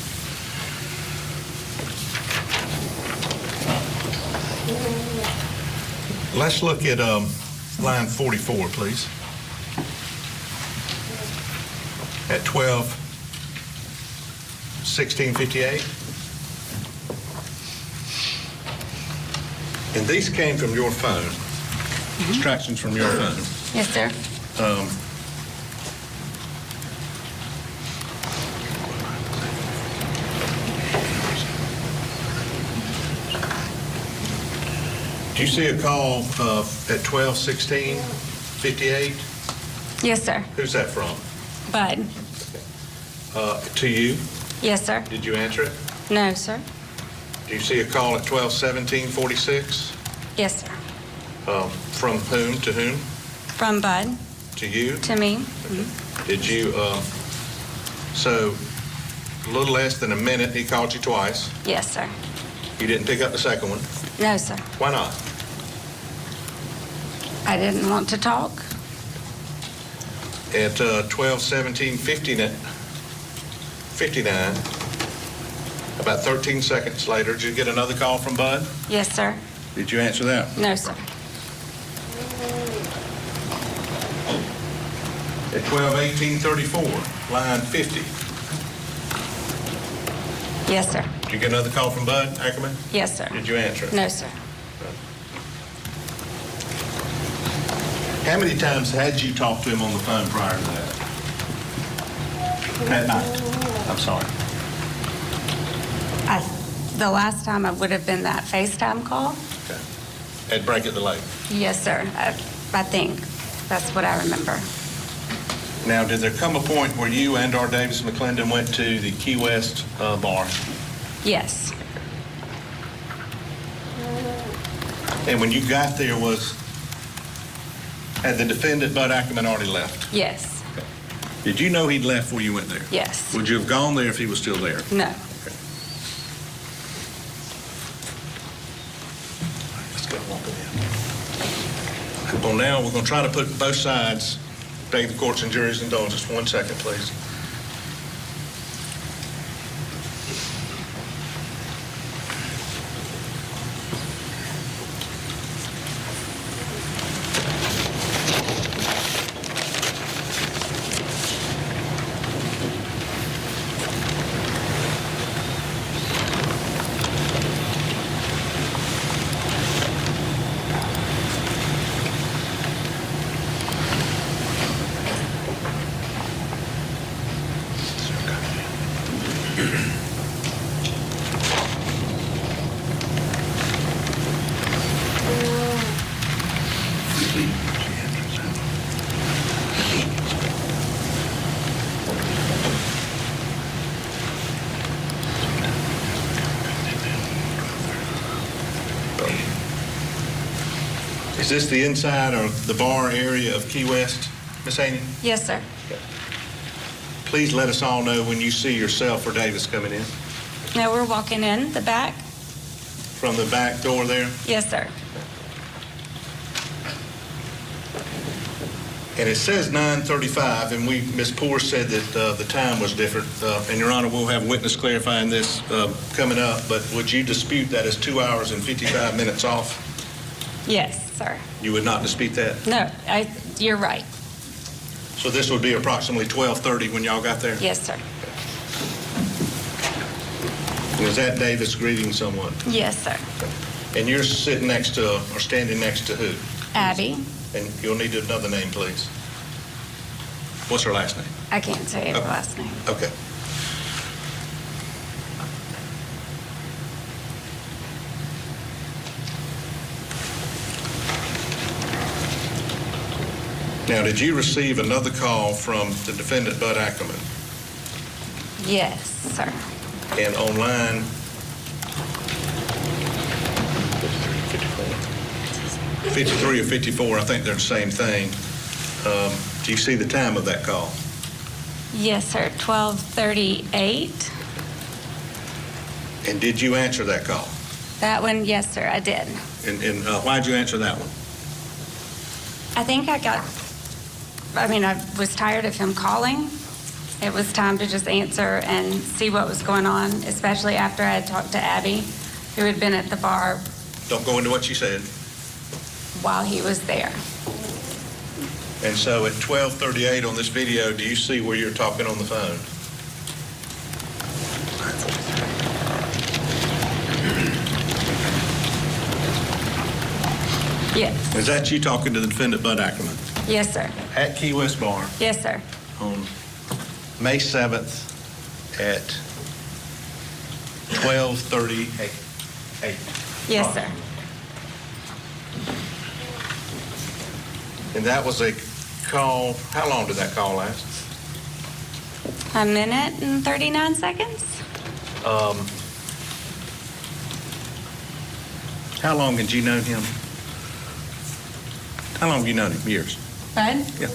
Let's look at line 44, please. At 12/16/58. And these came from your phone, extractions from your phone. Yes, sir. Do you see a call at 12/16/58? Yes, sir. Who's that from? Bud. To you? Yes, sir. Did you answer it? No, sir. Do you see a call at 12/17/46? Yes, sir. From whom to whom? From Bud To you? to me. Did you, so a little less than a minute, he called you twice. Yes, sir. You didn't pick up the second one. No, sir. Why not? I didn't want to talk. At 12/17/59, about 13 seconds later, did you get another call from Bud? Yes, sir. Did you answer that? No, sir. At 12/18/34, line 50, Yes, sir. did you get another call from Bud Ackerman? Yes, sir. Did you answer it? No, sir. How many times had you talked to him on the phone prior to that? That night? I'm sorry. The last time it would have been that FaceTime call. Okay. At Break at the Lake. Yes, sir. I think that's what I remember. Now, did there come a point where you and or Davis McClendon went to the Key West bar? Yes. And when you got there, had the defendant, Bud Ackerman, already left? Yes. Did you know he'd left when you went there? Yes. Would you have gone there if he was still there? No. Let's go. Well, now we're going to try to put both sides, beg the courts and jury's indulgence. 1 second, please. Is this the inside or the bar area of Key West, Miss Haney? Yes, sir. Please let us all know when you see yourself or Davis coming in. Now we're walking in the back. From the back door there? Yes, sir. And it says 9:35, and Ms. Poore said that the time was different. And Your Honor, we'll have a witness clarifying this coming up, but would you dispute that as 2 hours and 55 minutes off? Yes, sir. You would not dispute that? No, you're right. So this would be approximately 12:30 when y'all got there? Yes, sir. Was that Davis greeting someone? Yes, sir. And you're sitting next to or standing next to who? Abby. And you'll need another name, please. What's her last name? I can't say her last name. Okay. Now, did you receive another call from the defendant, Bud Ackerman? Yes, sir. And online, 53 or 54, I think they're the same thing. Do you see the time of that call? Yes, sir. 12:38. And did you answer that call? That one, yes, sir, I did. And why'd you answer that one? I think I was tired of him calling. It was time to just answer and see what was going on, especially after I had talked to Abby, who had been at the bar. Don't go into what you said. While he was there. And so at 12:38 on this video, do you see where you're talking on the phone? Yes. Is that you talking to the defendant, Bud Ackerman? Yes, sir. At Key West Bar Yes, sir. on May 7th at 12:38. Yes, sir. And that was a call, how long did that call last? A minute and 39 seconds. How long had you known him? How long have you known him? Years? Bud? Yeah.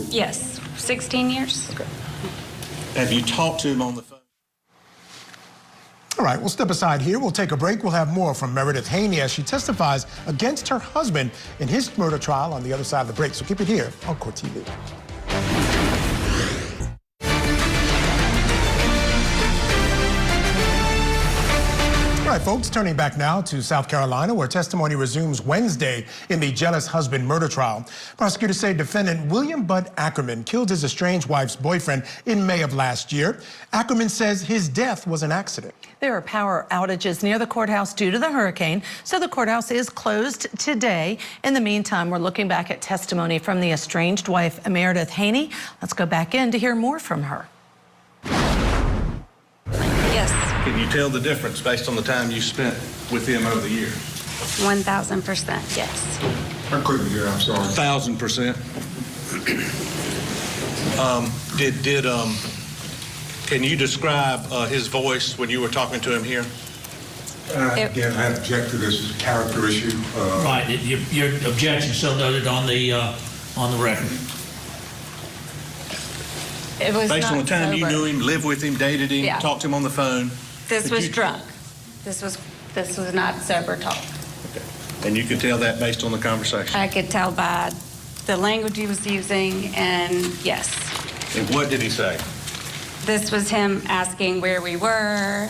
Yes, 16 years. Okay. Have you talked to him on the phone? All right, we'll step aside here. We'll take a break. We'll have more from Meredith Haynie as she testifies against her husband in his murder trial on the other side of the break. So keep it here on Court TV. All right, folks, turning back now to South Carolina, where testimony resumes Wednesday in the jealous husband murder trial. Prosecutors say defendant William Bud Ackerman killed his estranged wife's boyfriend in May of last year. Ackerman says his death was an accident. There are power outages near the courthouse due to the hurricane, so the courthouse is closed today. In the meantime, we're looking back at testimony from the estranged wife, Meredith Haynie. Let's go back in to hear more from her. Yes. Can you tell the difference based on the time you spent with him over the years? 1,000%, yes. I couldn't hear, I'm sorry. 1,000%. Can you describe his voice when you were talking to him here? Again, I object to this as a character issue. Right, your objection so noted on the record. It was Based on the not time you sober. knew him, lived with him, dated him, Yeah. talked to him on the phone. This was drunk. This was not sober talk. And you could tell that based on the conversation. I could tell by the language he was using, and yes. And what did he say? This was him asking where we were,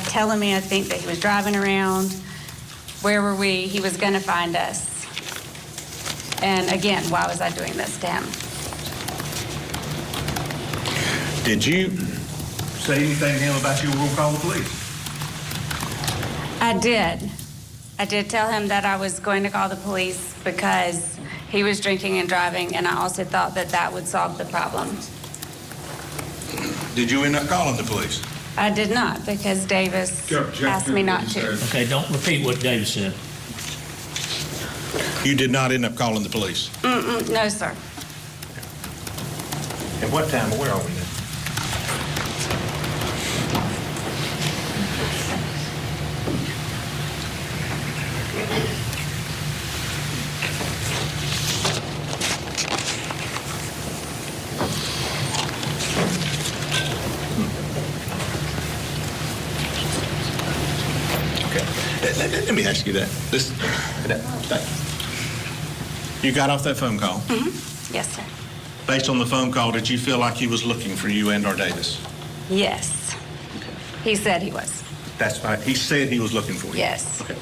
telling me I think that he was driving around. Where were we? He was going to find us. And again, why was I doing this to him? Did you say anything to him about you were going to call the police? I did. I did tell him that I was going to call the police because he was drinking and driving, and I also thought that that would solve the problem. Did you end up calling the police? I did not, because Davis asked me not to. Okay, don't repeat what Davis said. You did not end up calling the police? No, sir. At what time or where are we now? Let me ask you that. You got off that phone call? Yes, sir. Based on the phone call, did you feel like he was looking for you and or Davis? Yes. He said he was. That's right. He said he was looking for you? Yes. Okay.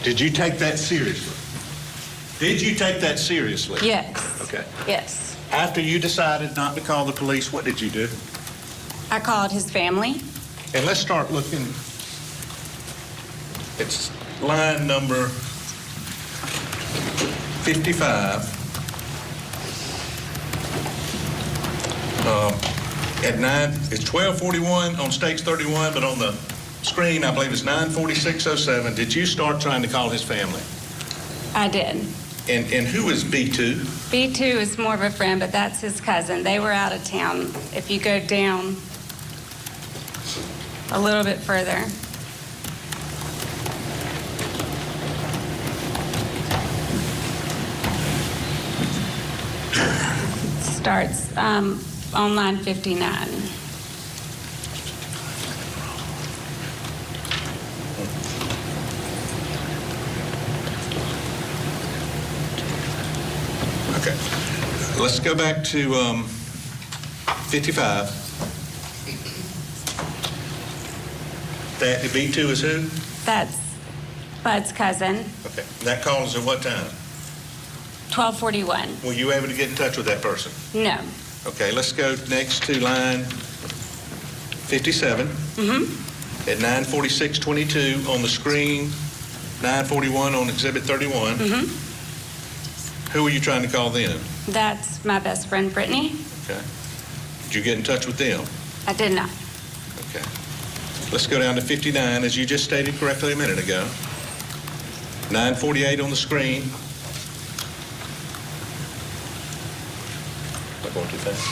Did you take that seriously? Did you take that seriously? Yes. Okay. Yes. After you decided not to call the police, what did you do? I called his family. And let's start looking. It's line number 55 At 9, it's 12:41 on stage 31, but on the screen, I believe it's 9:46:07. Did you start trying to call his family? I did. And who is B2? B2 is more of a friend, but that's his cousin. They were out of town. If you go down a little bit further. Starts on line 59. Okay. Let's go back to 55. That B2 is who? That's Bud's cousin. Okay. That call is at what time? 12:41. Were you able to get in touch with that person? No. Okay, let's go next to line 57. At 9:46:22 on the screen, 9:41 on exhibit 31. Who were you trying to call then? That's my best friend, Brittany. Okay. Did you get in touch with them? I did not. Okay. Let's go down to 59, as you just stated correctly a minute ago. 9:48 on the screen. Am I going too fast?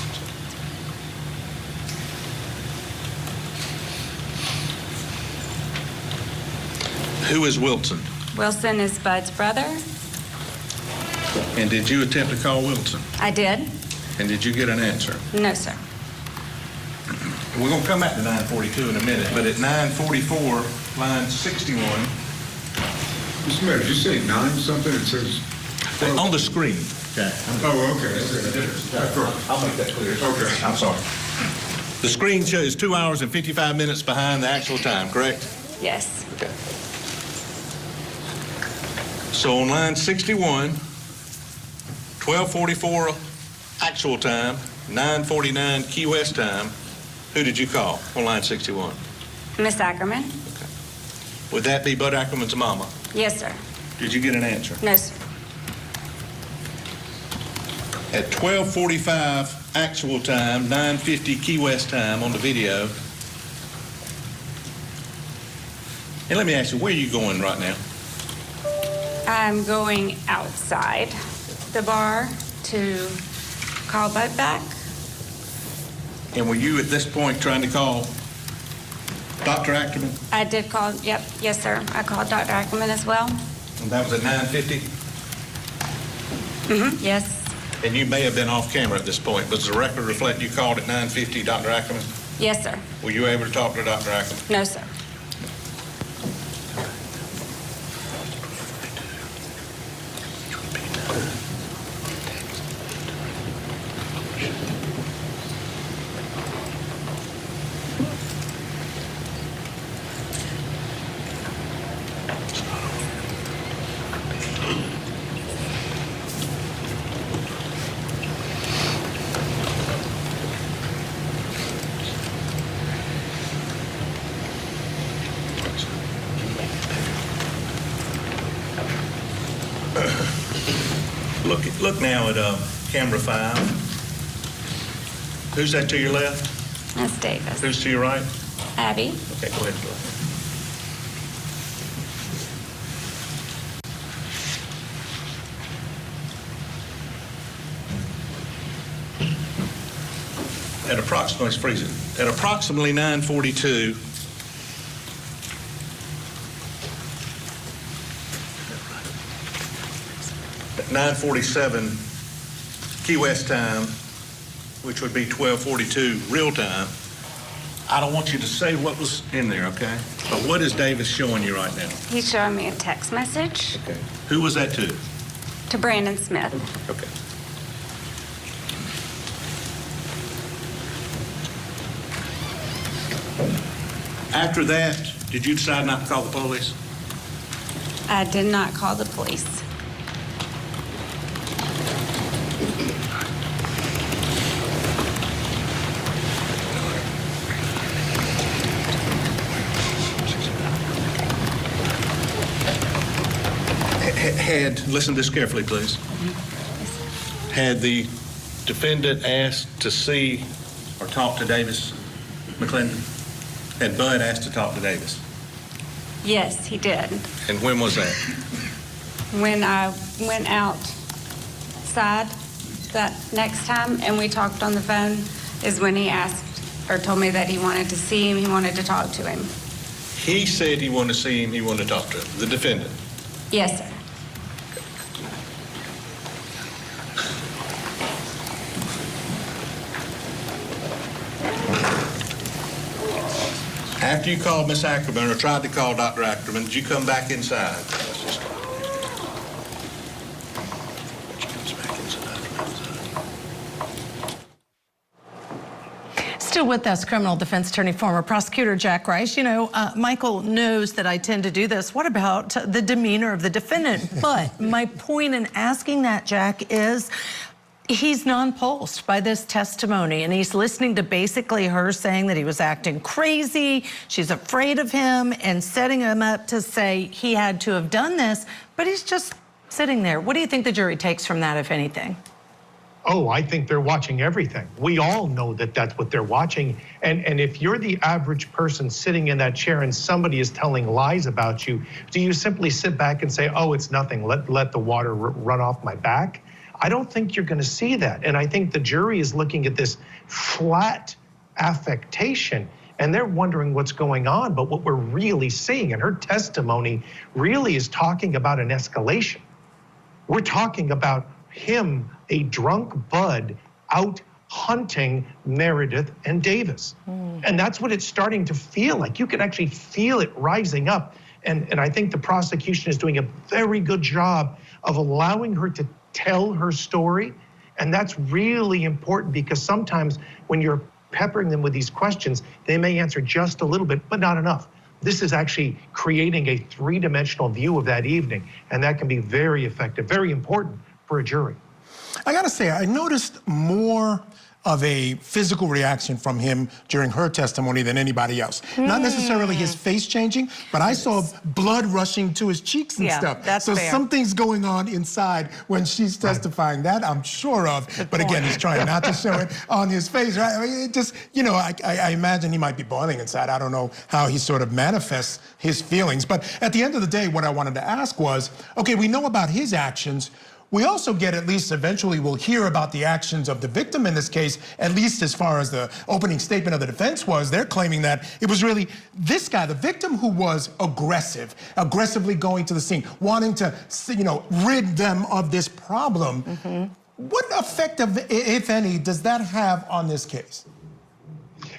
Who is Wilson? Wilson is Bud's brother. And did you attempt to call Wilson? I did. And did you get an answer? No, sir. We're going to come back to 9:42 in a minute, but at 9:44, line 61. Mr. Mayor, did you say 9 something? It says... On the screen. Okay. Oh, okay. I'll make that clear. Okay. I'm sorry. The screen shows 2 hours and 55 minutes behind the actual time, correct? Yes. Okay. So on line 61, 12:44 actual time, 9:49 Key West time, who did you call on line 61? Miss Ackerman? Okay. Would that be Bud Ackerman's mama? Yes, sir. Did you get an answer? No, sir. At 12:45 actual time, 9:50 Key West time on the video. And let me ask you, where are you going right now? I'm going outside the bar to call Bud back. And were you at this point trying to call Dr. Ackerman? I did call, yep, yes, sir. I called Dr. Ackerman as well. And that was at 9:50? Yes. And you may have been off camera at this point, but does the record reflect you called at 9:50 Dr. Ackerman? Yes, sir. Were you able to talk to Dr. Ackerman? No, sir. Look now at camera 5. Who's that to your left? That's Davis. Who's to your right? Abby. Okay, go ahead. At approximately, let's freeze it. At approximately 9:42, at 9:47 Key West time, which would be 12:42 real time. I don't want you to say what was in there, okay? But what is Davis showing you right now? He's showing me a text message Okay. Who was that to? to Brandon Smith. Okay. After that, did you decide not to call the police? I did not call the police. Listen to this carefully, please. Had the defendant asked to see or talk to Davis McClendon? Had Bud asked to talk to Davis? Yes, he did. And when was that? When I went outside that next time and we talked on the phone is when he asked or told me that he wanted to see him, he wanted to talk to him. He said he wanted to see him, he wanted to talk to him, the defendant. Yes, sir. After you called Miss Ackerman or tried to call Dr. Ackerman, did you come back inside? Still with us, criminal defense attorney, former prosecutor Jack Rice. You know, Michael knows that I tend to do this. What about the demeanor of the defendant? But my point in asking that, Jack, is he's nonplussed by this testimony, and he's listening to basically her saying that he was acting crazy, she's afraid of him, and setting him up to say he had to have done this, but he's just sitting there. What do you think the jury takes from that, if anything? Oh, I think they're watching everything. We all know that that's what they're watching. And if you're the average person sitting in that chair and somebody is telling lies about you, do you simply sit back and say, oh, it's nothing, let the water run off my back? I don't think you're going to see that. And I think the jury is looking at this flat affectation and they're wondering what's going on. But what we're really seeing, and her testimony really is talking about an escalation. We're talking about him, a drunk Bud, out hunting Meredith and Davis. And that's what it's starting to feel like. You can actually feel it rising up. And I think the prosecution is doing a very good job of allowing her to tell her story. And that's really important because sometimes when you're peppering them with these questions, they may answer just a little bit, but not enough. This is actually creating a three-dimensional view of that evening. And that can be very effective, very important for a jury. I gotta say, I noticed more of a physical reaction from him during her testimony than anybody else. Not necessarily his face changing, but I saw blood rushing to his cheeks and stuff. That's so fair. Something's going on inside when she's testifying. That I'm sure of. But again, he's trying not to show it on his face, right? I mean, it just, you know, I imagine he might be boiling inside. I don't know how he sort of manifests his feelings. But at the end of the day, what I wanted to ask was, okay, we know about his actions. We also get, at least eventually, we'll hear about the actions of the victim in this case, at least as far as the opening statement of the defense was. They're claiming that it was really this guy, the victim, who was aggressively going to the scene, wanting to, you know, rid them of this problem. What effect, if any, does that have on this case?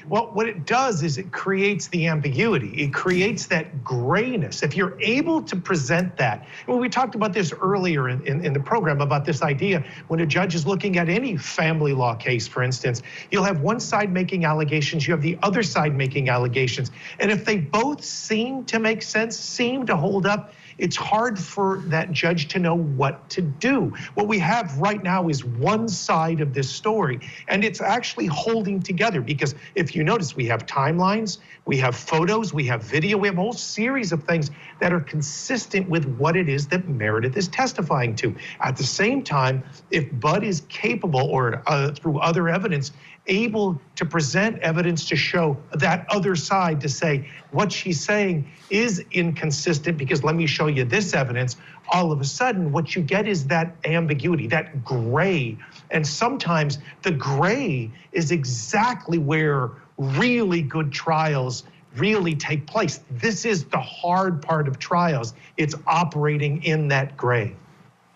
Well, what it does is it creates the ambiguity. It creates that grayness. If you're able to present that, well, we talked about this earlier in the program about this idea when a judge is looking at any family law case, for instance, you'll have one side making allegations, you have the other side making allegations. And if they both seem to make sense, seem to hold up, it's hard for that judge to know what to do. What we have right now is one side of this story, and it's actually holding together because if you notice, we have timelines, we have photos, we have video, we have a whole series of things that are consistent with what it is that Meredith is testifying to. At the same time, if Bud is capable or through other evidence, able to present evidence to show that other side to say what she's saying is inconsistent because let me show you this evidence, all of a sudden what you get is that ambiguity, that gray. And sometimes the gray is exactly where really good trials really take place. This is the hard part of trials. It's operating in that gray.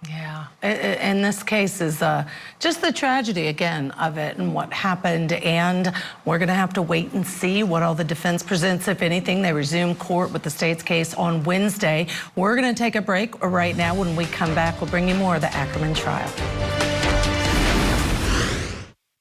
Yeah, in this case is just the tragedy again of it and what happened, and we're going to have to wait and see what all the defense presents, if anything. They resume court with the state's case on Wednesday. We're going to take a break right now. When we come back, we'll bring you more of the Ackerman trial.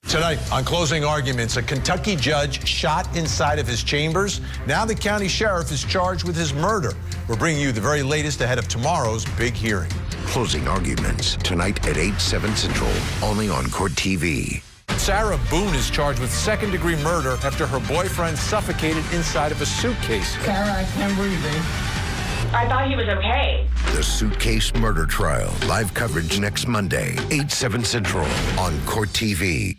Tonight, on closing arguments, a Kentucky judge shot inside of his chambers. Now the county sheriff is charged with his murder. We're bringing you the very latest ahead of tomorrow's big hearing. Closing arguments tonight at 8, 7 Central, only on Court TV. Sarah Boone is charged with second-degree murder after her boyfriend suffocated inside of a suitcase. Sarah, I can't breathe. I thought he was okay. The Suitcase Murder Trial. Live coverage next Monday, 8, 7 Central on Court TV.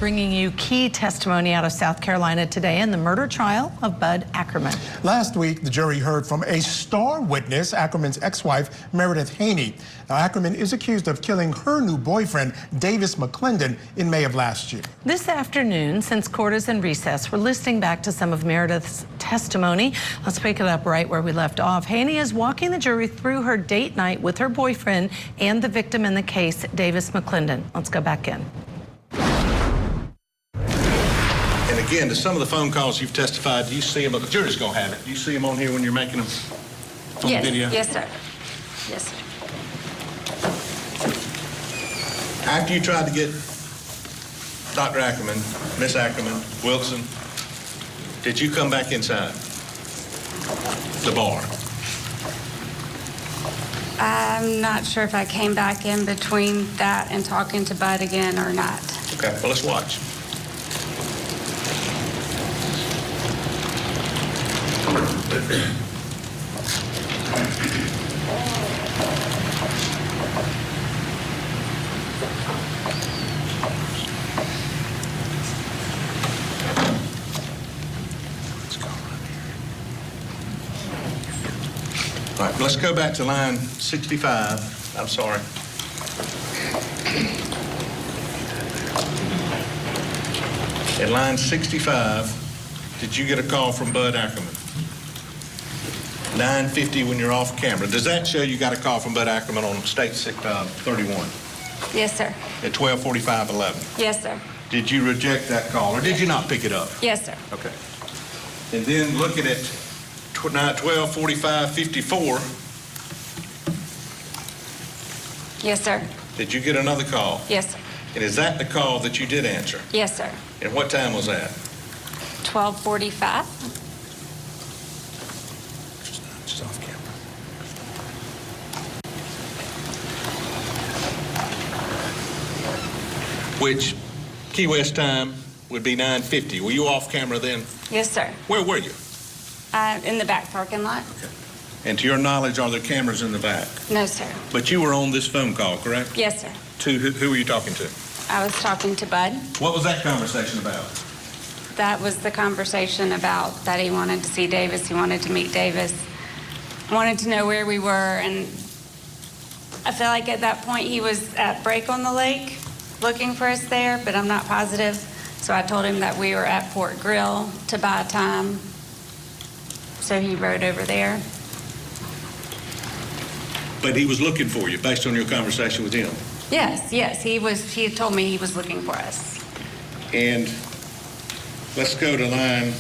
bringing you key testimony out of South Carolina today in the murder trial of Bud Ackerman. Last week, the jury heard from a star witness, Ackerman's ex-wife, Meredith Haynie. Now, Ackerman is accused of killing her new boyfriend, Davis McClendon, in May of last year. This afternoon, since court is in recess, we're listening back to some of Meredith's testimony. Let's pick it up right where we left off. Haynie is walking the jury through her date night with her boyfriend and the victim in the case, Davis McClendon. Let's go back in. And again, to some of the phone calls you've testified, do you see them? The jury's going to have it. Do you see them on here when you're making them on video? Yes, sir. Yes, sir. After you tried to get Dr. Ackerman, Miss Ackerman, Wilson, did you come back inside the bar? I'm not sure if I came back in between that and talking to Bud again or not. Okay, well, let's watch. All right, let's go back to line 65. I'm sorry. At line 65, did you get a call from Bud Ackerman? 9:50 when you're off camera. Does that show you got a call from Bud Ackerman on State 31 Yes, sir. at 12:45:11? Yes, sir. Did you reject that call, or did you not pick it up? Yes, sir. Okay. And then looking at 12:45:54, Yes, sir. did you get another call? Yes, sir. And is that the call that you did answer? Yes, sir. And what time was that? 12:45. Just off camera. Which Key West time would be 9:50. Were you off camera then? Yes, sir. Where were you? In the back parking lot. And to your knowledge, are there cameras in the back? No, sir. But you were on this phone call, correct? Yes, sir. To who were you talking to? I was talking to Bud. What was that conversation about? That was the conversation about that he wanted to see Davis. He wanted to meet Davis. Wanted to know where we were, and I feel like at that point he was at Break on the Lake looking for us there, but I'm not positive. So I told him that we were at Port Grill to buy time. So he rode over there. But he was looking for you based on your conversation with him. Yes, he had told me he was looking for us. And let's go to line.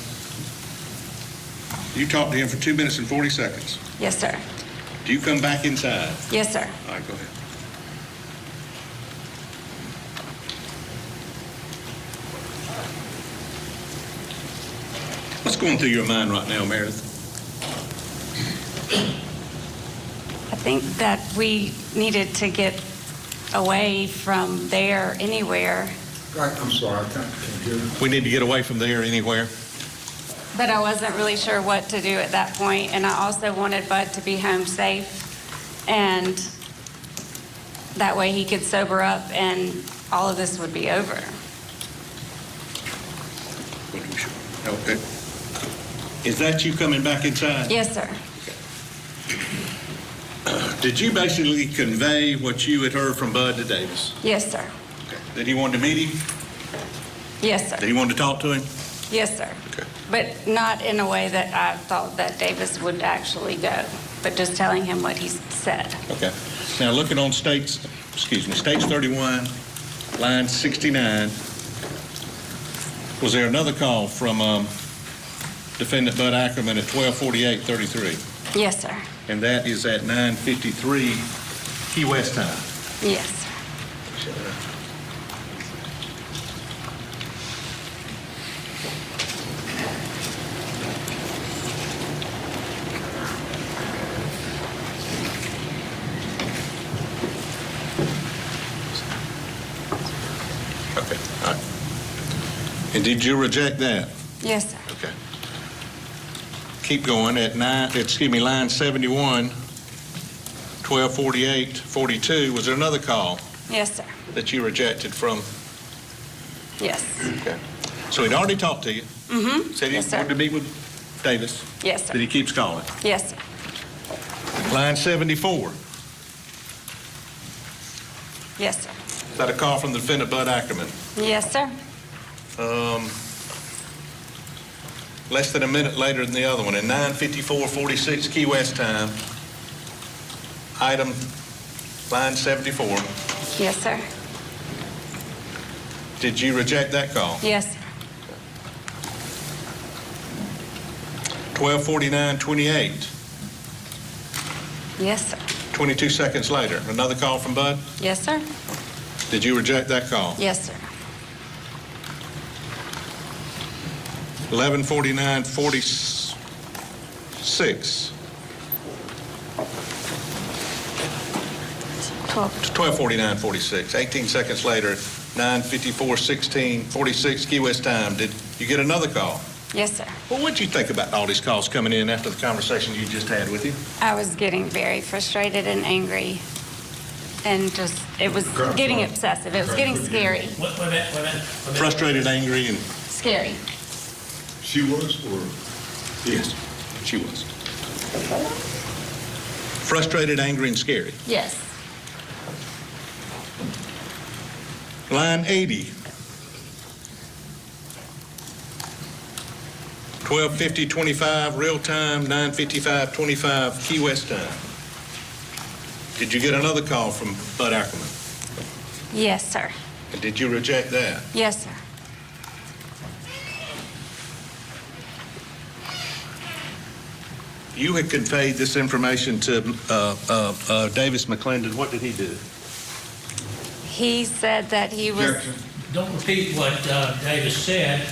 You talked to him for 2 minutes and 40 seconds. Yes, sir. Do you come back inside? Yes, sir. All right, go ahead. What's going through your mind right now, Meredith? I think that we needed to get away from there anywhere. I'm sorry, I can't hear you. We need to get away from there anywhere. But I wasn't really sure what to do at that point, and I also wanted Bud to be home safe, and that way he could sober up and all of this would be over. Okay. Is that you coming back inside? Yes, sir. Did you basically convey what you had heard from Bud to Davis? Yes, sir. That he wanted to meet him? Yes, sir. That he wanted to talk to him? Yes, sir. Okay. But not in a way that I thought that Davis would actually go, but just telling him what he said. Okay. Now looking on States 31, line 69, was there another call from Defendant Bud Ackerman at 12:48:33? Yes, sir. And that is at 9:53 Key West time. Yes, sir. Okay, all right. And did you reject that? Yes, sir. Okay. Keep going at line 71, 12:48:42. Was there another call Yes, sir. that you rejected from Yes. Okay. So he'd already talked to you. Mm-hmm. Said he Yes, sir. wanted to meet with Davis. Yes, sir. That he keeps calling. Yes, sir. Line 74. Yes, sir. Is that a call from the defendant, Bud Ackerman? Yes, sir. Less than a minute later than the other one, at 9:54:46 Key West time. Item line 74. Yes, sir. Did you reject that call? Yes, sir. 12:49:28. Yes, sir. 22 seconds later, another call from Bud. Yes, sir. Did you reject that call? Yes, sir. 11:49:46. 12:49:46. 18 seconds later, 9:54:46 Key West time. Did you get another call? Yes, sir. Well, what'd you think about all these calls coming in after the conversation you just had with him? I was getting very frustrated and angry, and just, it was getting obsessive. It was getting scary. Frustrated, angry, and Scary. She was, or? yes, she was. Frustrated, angry, and scary. Yes. Line 80. 12:50:25 real time, 9:55:25 Key West time. Did you get another call from Bud Ackerman? Yes, sir. And did you reject that? Yes, sir. You had conveyed this information to Davis McClendon. What did he do? He said that he was... Don't repeat what Davis said.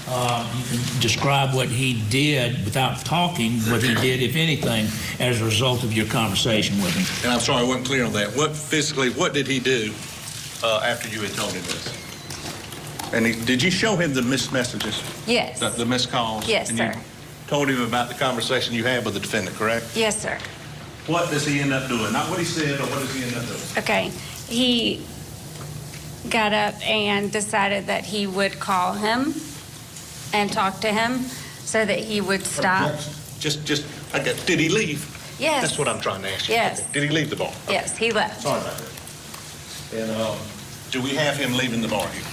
You can describe what he did without talking, what he did, if anything, as a result of your conversation with him. And I'm sorry, I wasn't clear on that. What did he do after you had told him this? And did you show him the missed messages? Yes. The missed calls? Yes, and sir. You told him about the conversation you had with the defendant, correct? Yes, sir. What does he end up doing? Not what he said, but what does he end up doing? Okay. He got up and decided that he would call him and talk to him so that he would stop. Did he leave? Yes. That's what I'm trying to ask you. Yes. Did he leave the bar? Yes, he left. Sorry about that. And do we have him leaving the bar here?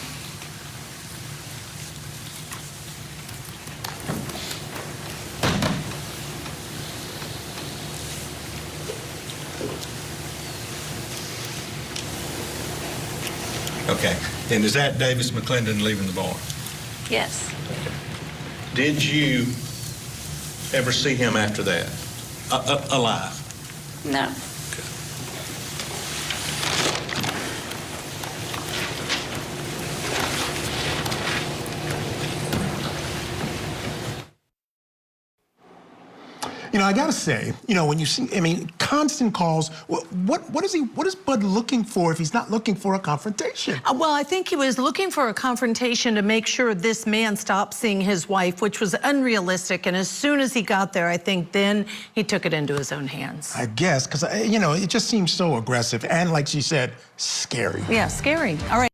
Okay. And is that Davis McClendon leaving the bar? Yes. Did you ever see him after that? Alive? No. You know, I gotta say, you know, when you see, I mean, constant calls. What is Bud looking for if he's not looking for a confrontation? Well, I think he was looking for a confrontation to make sure this man stopped seeing his wife, which was unrealistic. And as soon as he got there, I think then he took it into his own hands. I guess, because, you know, it just seems so aggressive and, like she said, scary. Yeah, scary. All right.